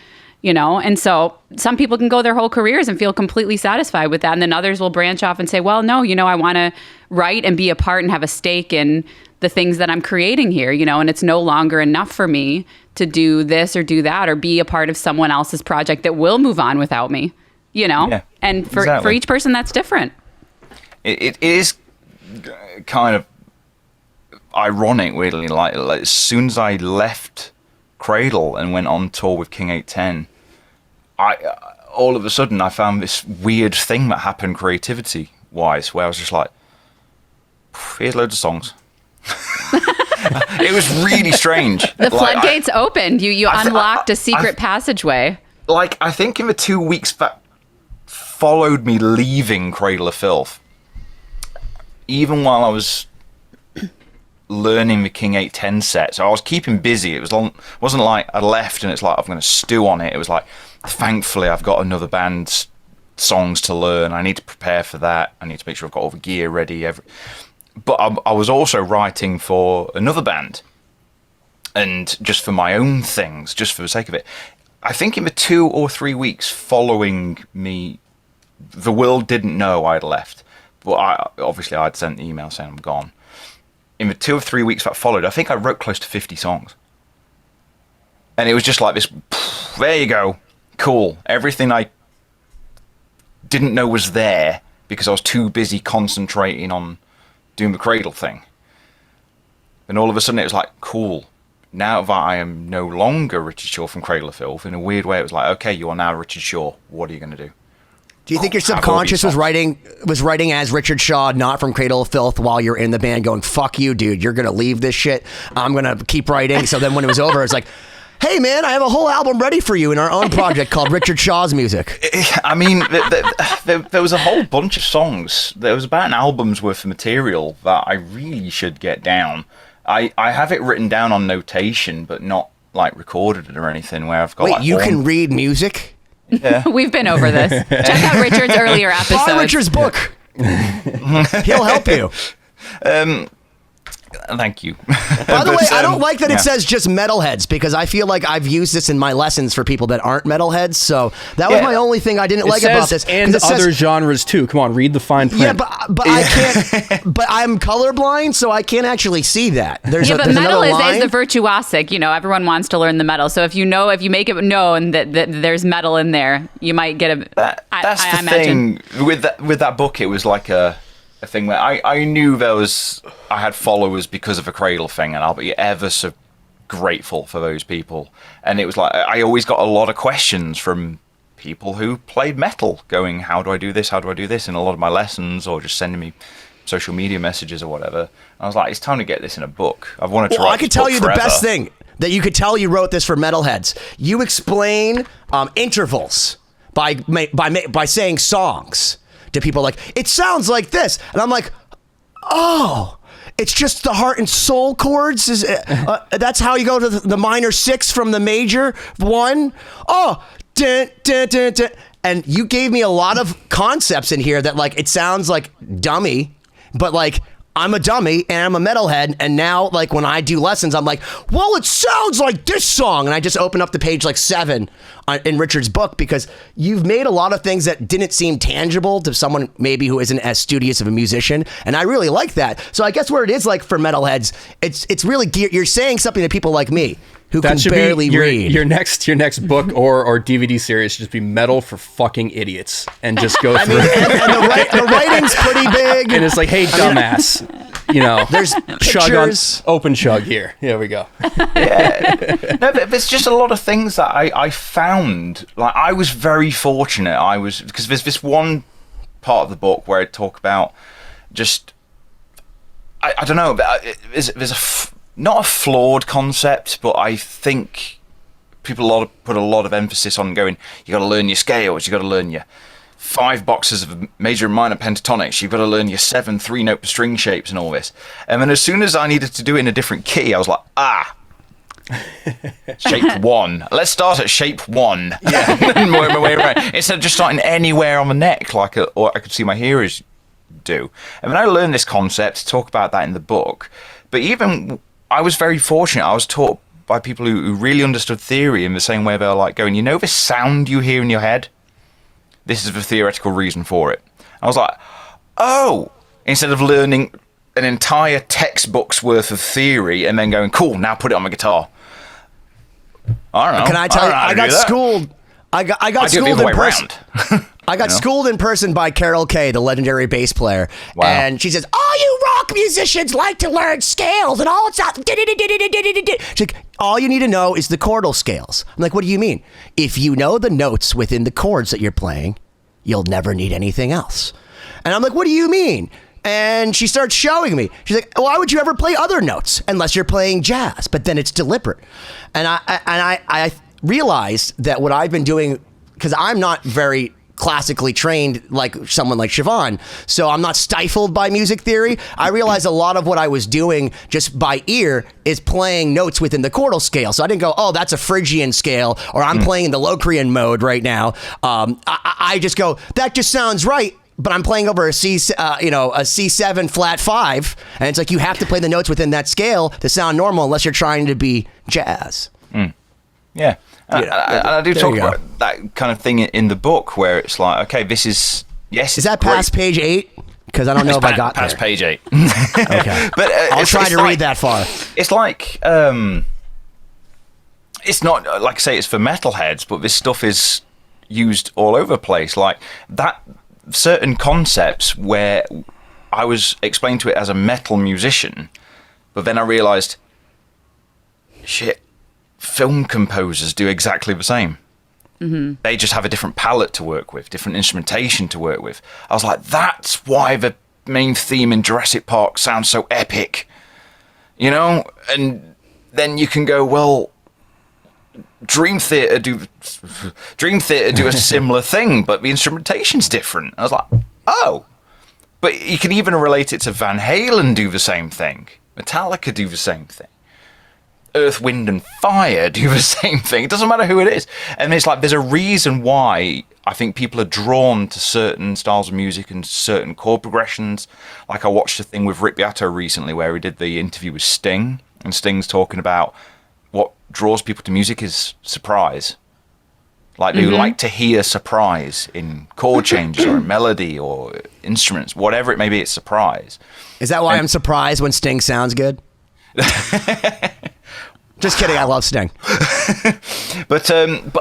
And so some people can go their whole careers and feel completely satisfied with that. And then others will branch off and say, well, no, I want to write and be a part and have a stake in the things that I'm creating here, and it's no longer enough for me to do this or do that or be a part of someone else's project that will move on without me, Yeah, and for exactly. each person, that's different. It is kind of ironic, weirdly, like as soon as I left Cradle and went on tour with King 810, all of a sudden I found this weird thing that happened creativity wise, where I was just like, here's loads of songs. It was really strange. The floodgates opened. You unlocked a secret passageway. Like, I think in the 2 weeks that followed me leaving Cradle of Filth, even while I was learning the King 810 set, so I was keeping busy. It wasn't like I left and it's like I'm going to stew on it. It was like, thankfully I've got another band's songs to learn. I need to prepare for that. I need to make sure I've got all the gear ready. But I was also writing for another band, and just for my own things, just for the sake of it. I think in the 2 or 3 weeks following me, the world didn't know I'd left, but I'd sent the email saying I'm gone. In the 2 or 3 weeks that followed, I think I wrote close to 50 songs. And it was just like this, there you go, cool. Everything I didn't know was there because I was too busy concentrating on doing the Cradle thing. And all of a sudden it was like, cool. Now that I am no longer Richard Shaw from Cradle of Filth, in a weird way it was like, okay, you are now Richard Shaw. What are you going to do? Do you think your subconscious was writing as Richard Shaw, not from Cradle of Filth, while you're in the band going, fuck you, dude, you're going to leave this shit. I'm going to keep writing. So then when it was over, it's like, hey, man, I have a whole album ready for you in our own project called Richard Shaw's Music. I mean, there was a whole bunch of songs. There was about an album's worth of material that I really should get down. I have it written down on notation, but not like recorded or anything where I've got Wait, like you can read music? Yeah. We've been over this. Check out Richard's earlier episodes. Buy Richard's book. He'll help you. Thank you. By the way, I don't like that it says just metalheads, because I feel like I've used this in my lessons for people that aren't metalheads. So that was my only thing I didn't like about this. And other genres too. Come on, read the fine print. Yeah, but I can't. But I'm colorblind, so I can't actually see that. There's but there's metal another line. is the virtuosic. Everyone wants to learn the metal. So if you make it known that there's metal in there, you might get a. That's I the thing with that book. It was like a thing where I knew I had followers because of a Cradle thing, and I'll be ever so grateful for those people. And it was like I always got a lot of questions from people who played metal going, how do I do this, in a lot of my lessons, or just sending me social media messages or whatever. And I was like, it's time to get this in a book. I've wanted to write I could this tell book you forever. the best thing that you could tell you wrote this for metalheads. You explain intervals by saying songs. to people like, it sounds like this. And I'm like, oh, it's just the heart and soul chords. That's how you go to the minor 6 from the major 1. Oh, dun, dun, dun, dun. And you gave me a lot of concepts in here that like, it sounds like dummy, but like, I'm a dummy and I'm a metalhead. And now like when I do lessons, I'm like, well, it sounds like this song. And I just open up the page like 7 in Richard's book, because you've made a lot of things that didn't seem tangible to someone maybe who isn't as studious of a musician. And I really like that. So I guess where it is like for metalheads, it's really you're saying something to people like me who That can should barely be read. your next book or DVD series should just be metal for fucking idiots, and just go through. The writing's pretty big. And it's like, hey, dumbass, There's pictures. Open chug here. Here we go. Yeah. No, but there's just a lot of things that I found. Like, I was very fortunate. Because there's this one part of the book where I talk about just, I don't know, there's not a flawed concept, but I think people put a lot of emphasis on going, you got to learn your scales, you got to learn your 5 boxes of major and minor pentatonics, you've got to learn your 7 3-note string shapes and all this. And then as soon as I needed to do it in a different key, I was like, shape 1. Let's start at shape 1. Yeah. And work my way around. Instead of just starting anywhere on the neck, or I could see my hearers do. And then I learned this concept, talk about that in the book. But even I was very fortunate. I was taught by people who really understood theory in the same way they're like going, this sound you hear in your head? This is the theoretical reason for it. I was like, oh, instead of learning an entire textbook's worth of theory and then going, cool, now put it on my guitar. I don't know. Can I tell you, I got schooled. I got schooled in person. I got schooled in person by Carol Kay, the legendary bass player. Wow. And she says, all you rock musicians like to learn scales and all it's out. She's like, all you need to know is the chordal scales. I'm like, what do you mean? If you know the notes within the chords that you're playing, you'll never need anything else. And I'm like, what do you mean? And she starts showing me. She's like, why would you ever play other notes unless you're playing jazz? But then it's deliberate. And I realized that what I've been doing, because I'm not very classically trained like someone like Siobhán, so I'm not stifled by music theory. I realized a lot of what I was doing just by ear is playing notes within the chordal scale. So I didn't go, oh, that's a Phrygian scale, or I'm playing in the Locrian mode right now. I just go, that just sounds right. But I'm playing over a C7 flat 5, and it's like you have to play the notes within that scale to sound normal, unless you're trying to be jazz. Yeah. And I do talk about that kind of thing in the book where it's like, okay, this is, yes. Is that past page 8? Because I don't know if I got past there. page 8. Okay. But I'll try to read that far. It's like, it's not, like I say, it's for metalheads, but this stuff is used all over the place. Like that, certain concepts where I was explained to it as a metal musician, but then I realized, shit, film composers do exactly the same. Mm-hmm. They just have a different palette to work with, different instrumentation to work with. I was like, that's why the main theme in Jurassic Park sounds so epic, and then you can go, well, Dream Theater do a similar thing, but the instrumentation's different. I was like, oh, but you can even relate it to Van Halen do the same thing, Metallica do the same thing, Earth, Wind and Fire do the same thing. It doesn't matter who it is. And it's like, there's a reason why I think people are drawn to certain styles of music and certain chord progressions. Like I watched a thing with Rick Beato recently where he did the interview with Sting, and Sting's talking about what draws people to music is surprise. Like they like to hear surprise in chord changes or in melody or instruments, whatever it may be, it's surprise. Is that why I'm surprised when Sting sounds good? Just kidding, I love Sting. But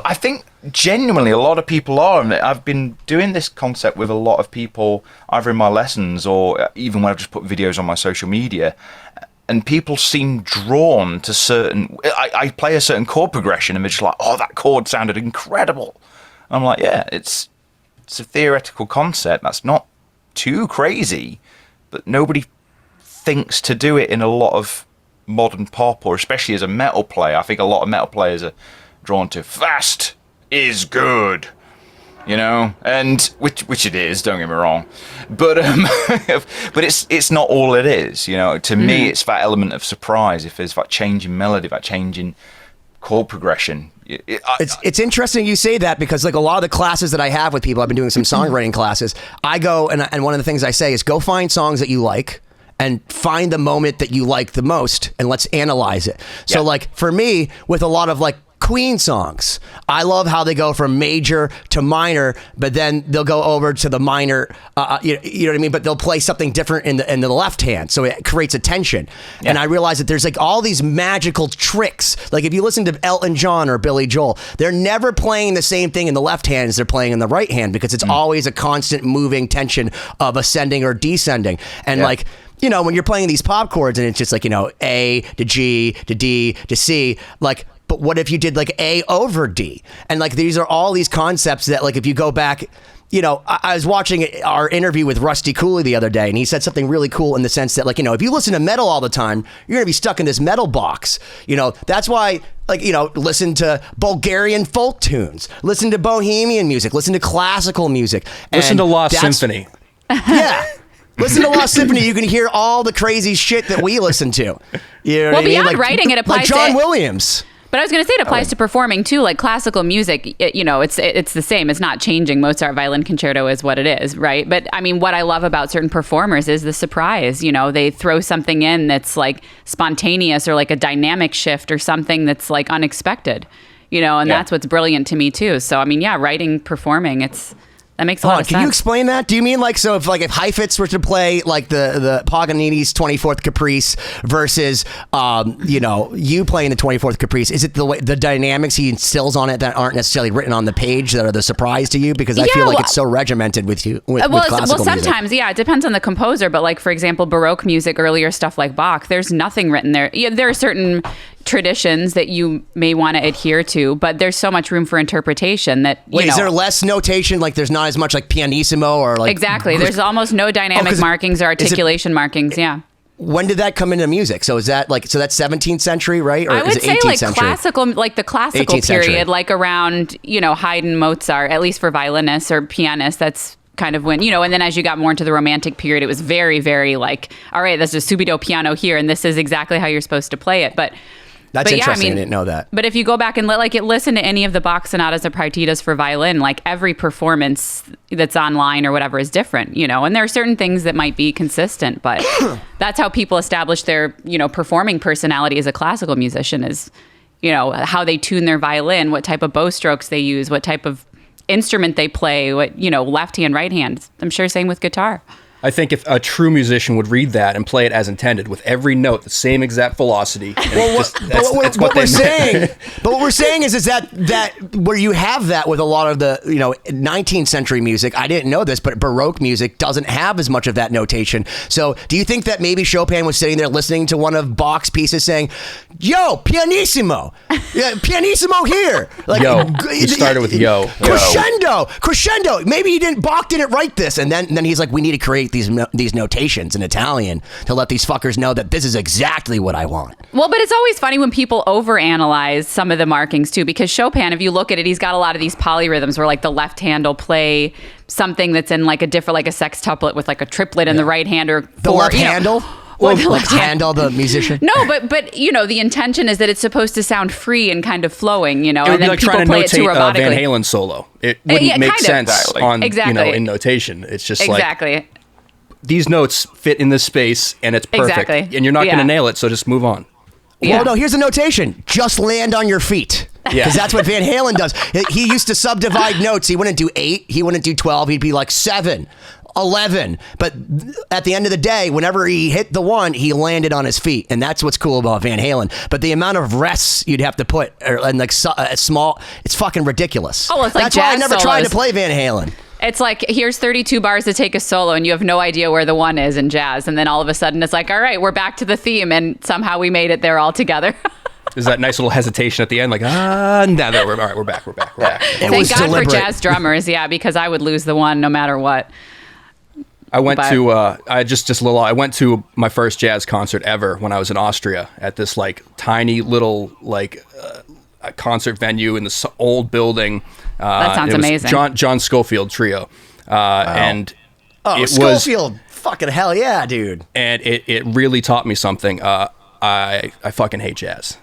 I think genuinely a lot of people are, and I've been doing this concept with a lot of people, either in my lessons or even when I've just put videos on my social media, and people seem drawn to certain... I play a certain chord progression and they're just like, oh, that chord sounded incredible. I'm like, yeah, it's a theoretical concept. That's not too crazy, but nobody thinks to do it in a lot of modern pop, or especially as a metal player. I think a lot of metal players are drawn to fast is good. you know, and which it is. Don't get me wrong, but but it's not all it is, you know. To me, it's that element of surprise. If there's that change in melody, that change in chord progression. It's interesting you say that, because like a lot of the classes that I have with people, I've been doing some songwriting classes. I go and one of the things I say is go find songs that you like and find the moment that you like the most, and let's analyze it. So like for me, with a lot of like Queen songs, I love how they go from major to minor, but then they'll go over to the minor, you know what I mean? But they'll play something different in the left hand, so it creates a tension. And I realize that there's like all these magical tricks. Like if you listen to Elton John or Billy Joel, they're never playing the same thing in the left hand as they're playing in the right hand, because it's always a constant moving tension of ascending or descending. And like, you know, when you're playing these pop chords and it's just like, you know, A to G to D to C, like, but what if you did like A over D? And like, these are all these concepts that like, if you go back, you know, I was watching our interview with Rusty Cooley the other day, and he said something really cool in the sense that like, you know, if you listen to metal all the time, you're going to be stuck in this metal box. You know, that's why, like, you know, listen to Bulgarian folk tunes, listen to bohemian music, listen to classical music. Listen to Lost Symphony. Yeah. Listen to Lost Symphony. You can hear all the crazy shit that we listen to. You know what I mean? Beyond like, writing, it applies like John to Williams. But I was going to say it applies to performing too, like classical music. You know, it's the same. It's not changing. Mozart Violin Concerto is what it is, right? But I mean, what I love about certain performers is the surprise. You know, they throw something in that's like spontaneous, or like a dynamic shift, or something that's like unexpected. You know, and that's what's brilliant to me too. So I mean, writing, performing, that makes a lot of sense. Can you explain that? Do you mean like, so if Heifetz were to play like the Paganini's 24th Caprice versus you know, you playing the 24th Caprice, is it the dynamics he instills on it that aren't necessarily written on the page that are the surprise to you? Because I feel like it's so regimented with you with classical sometimes music. it depends on the composer, but like for example, Baroque music, earlier stuff like Bach, there's nothing written there. There are certain traditions that you may want to adhere to, but there's so much room for interpretation that is there less notation? Like there's not as much like pianissimo or like exactly. There's almost no dynamic markings or articulation markings. Yeah. When did that come into music? So is that like, so that's 17th century, right? Or I would is it say 18th like century? classical, like the classical 18th century. period, like around, you know, Haydn, Mozart, at least for violinists or pianists. That's kind of when, you know, and then as you got more into the Romantic period, it was very, very like, all right, there's a subito piano here, and this is exactly how you're supposed to play it. But that's interesting. I didn't know that. But if you go back and listen to any of the Bach sonatas or partitas for violin, like every performance that's online or whatever is different, you know, and there are certain things that might be consistent, but that's how people establish their, you know, performing personality as a classical musician is, you know, how they tune their violin, what type of bow strokes they use, what type of instrument they play, what, you know, left hand, right hand. I'm sure same with guitar. I think if a true musician would read that and play it as intended, with every note the same exact velocity. What we're saying is that where you have that with a lot of the, you know, 19th century music. I didn't know this, but Baroque music doesn't have as much of that notation. So do you think that maybe Chopin was sitting there listening to one of Bach's pieces saying, "Yo, pianissimo, pianissimo here"? Like, yo, he started with yo. Crescendo. Maybe Bach didn't write this, and then he's like, we need to create these notations in Italian to let these fuckers know that this is exactly what I want. Well, but it's always funny when people overanalyze some of the markings too, because Chopin, if you look at it, he's got a lot of these polyrhythms where like the left hand will play something that's in like a different, like a sextuplet with like a triplet in the right hand, or the left handle. Well, like Handel, the musician. No, but you know, the intention is that it's supposed to sound free and kind of flowing, you know, it would and then be like people trying to play it too notate robotically. Van Halen solo. It wouldn't make sense on you know, in notation. It's just like these notes fit in this space and it's perfect. And you're not going to nail it, so just move on. Well, no, here's a notation. Just land on your feet. Because that's what Van Halen does. He used to subdivide notes. He wouldn't do 8. He wouldn't do 12. He'd be like 7, 11. But at the end of the day, whenever he hit the 1, he landed on his feet. And that's what's cool about Van Halen. But the amount of rests you'd have to put, and like small, it's fucking ridiculous. Oh, it's like that's jazz why I never solos. tried to play Van Halen. It's like, here's 32 bars to take a solo, and you have no idea where the 1 is in jazz. And then all of a sudden it's like, all right, we're back to the theme, and somehow we made it there all together. There's that nice little hesitation at the end, like, now we're back. Thank God for jazz drummers, because I would lose the 1 no matter what. I went to my first jazz concert ever when I was in Austria at this like tiny little like a concert venue in this old building. That sounds amazing. John Schofield Trio. And it Schofield. Fucking hell yeah, dude. And it really taught me something. I fucking hate jazz.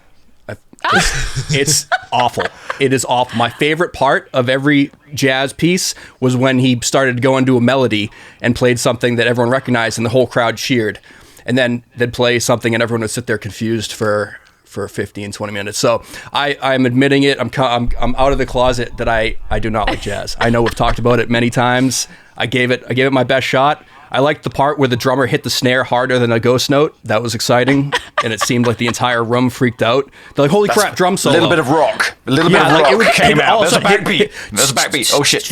It's awful. It is awful. My favorite part of every jazz piece was when he started to go into a melody and played something that everyone recognized and the whole crowd cheered. And then they'd play something and everyone would sit there confused for 15, 20 minutes. So I'm admitting it. I'm out of the closet that I do not like jazz. I know we've talked about it many times. I gave it my best shot. I liked the part where the drummer hit the snare harder than a ghost note. That was exciting. And it seemed like the entire room freaked out. They're like, holy crap, drum solo. A little bit of rock. A little bit of rock came out. There's a backbeat. There's a backbeat. Oh, shit.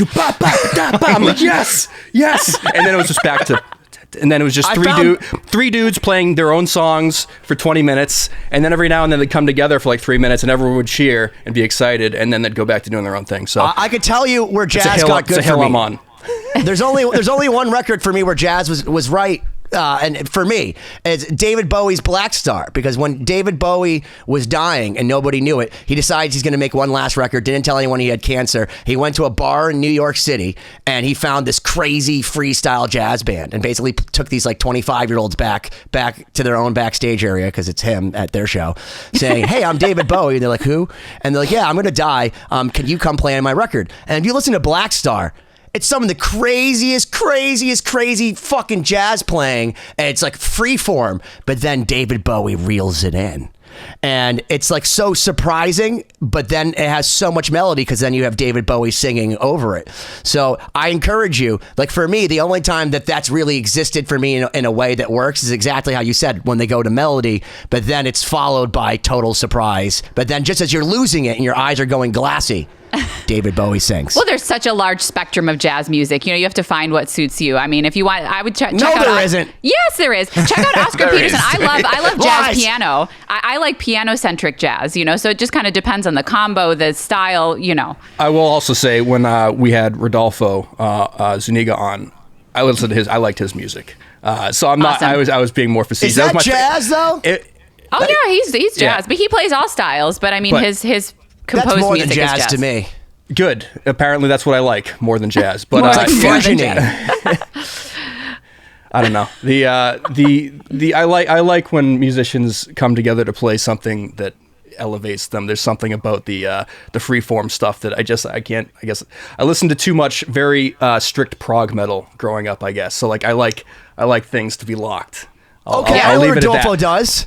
I'm like, yes. And then it was just back to... And then it was just three dudes playing their own songs for 20 minutes. And then every now and then they'd come together for like 3 minutes and everyone would cheer and be excited. And then they'd go back to doing their own thing. So I could tell you where jazz got good for me. I'm on. There's only one record for me where jazz was right. And for me, it's David Bowie's Black Star, because when David Bowie was dying and nobody knew it, he decides he's going to make one last record, didn't tell anyone he had cancer. He went to a bar in New York City and he found this crazy freestyle jazz band and basically took these like 25-year-olds back to their own backstage area, because it's him at their show, saying, hey, I'm David Bowie. And they're like, who? And they're like, yeah, I'm going to die. Can you come play on my record? And if you listen to Black Star, it's some of the craziest fucking jazz playing, and it's like freeform, but then David Bowie reels it in. And it's like so surprising, but then it has so much melody because then you have David Bowie singing over it. So I encourage you, like for me, the only time that's really existed for me in a way that works is exactly how you said, when they go to melody, but then it's followed by total surprise. But then just as you're losing it and your eyes are going glassy, David Bowie sings. Well, there's such a large spectrum of jazz music. You know, you have to find what suits you. I mean, if you want, I would check out. No, there isn't. Yes, there is. Check out Oscar Peterson. I love jazz piano. I like piano-centric jazz, you know, so it just kind of depends on the combo, the style, you know. I will also say, when we had Rodolfo Zuniga on, I listened to I liked his music. So I'm not, awesome. I was being more facetious. Is that jazz, though? Yeah, he's jazz, but he plays all styles. But I mean, his composed that's more music than jazz is jazz to me. Good. Apparently, that's what I like more than jazz. But it's like fusioning. I don't know. I like when musicians come together to play something that elevates them. There's something about the freeform stuff that I can't. I guess I listened to too much very strict prog metal growing up, I guess. So like I like things to be locked. I'll leave it at that. Rodolfo does.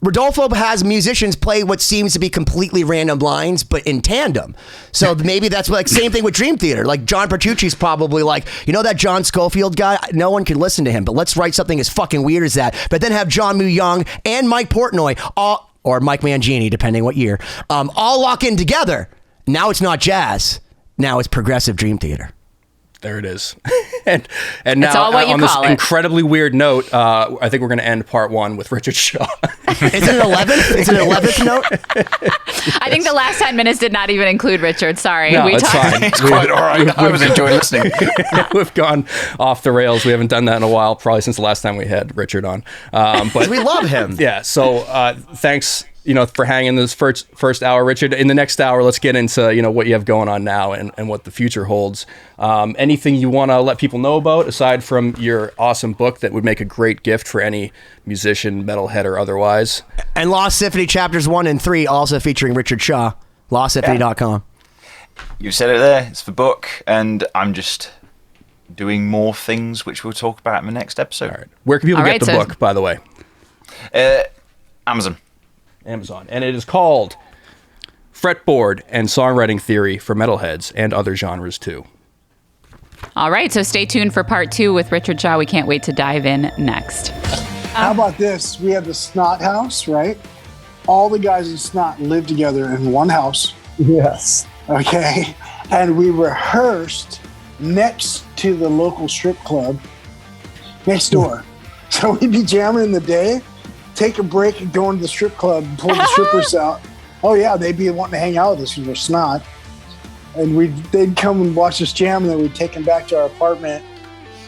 Rodolfo has musicians play what seems to be completely random lines, but in tandem. So maybe that's like same thing with Dream Theater. Like John Petrucci's probably like, you know that John Schofield guy? No one can listen to him, but let's write something as fucking weird as that. But then have John Moo Young and Mike Portnoy, or Mike Mangini, depending what year, all lock in together. Now it's not jazz. Now it's progressive Dream Theater. There it is. and now on this incredibly weird note, I think we're going to end part 1 with Richard Shaw. Is it an 11th? Is it an 11th note? I think the last 10 minutes did not even include Richard. Sorry. No, it's fine. It's quite all right. I was enjoying listening. We've gone off the rails. We haven't done that in a while, probably since the last time we had Richard on. But we love him. Yeah. So thanks, for hanging this first hour, Richard. In the next hour, let's get into, what you have going on now and what the future holds. Anything you want to let people know about, aside from your awesome book that would make a great gift for any musician, metalhead or otherwise? And Lost Symphony Chapters 1 and 3, also featuring Richard Shaw. LostSymphony.com. You said it there. It's the book, and I'm just doing more things, which we'll talk about in the next episode. All right. Where can people get the book, by the way? Amazon. And it is called Fretboard and Songwriting Theory for Metalheads and Other Genres Too. All right, so stay tuned for part 2 with Richard Shaw. We can't wait to dive in next. How about this? We have the Snot House, right? All the guys in Snot live together in one house. Yes. Okay. And we rehearsed next to the local strip club next door. So we'd be jamming in the day, take a break and go into the strip club and pull the strippers out. Oh yeah, they'd be wanting to hang out with us because we're Snot. And they'd come and watch us jam, and then we'd take them back to our apartment,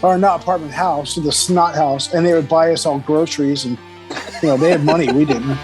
or not apartment house, to the Snot house, and they would buy us all groceries, and they had money, we didn't.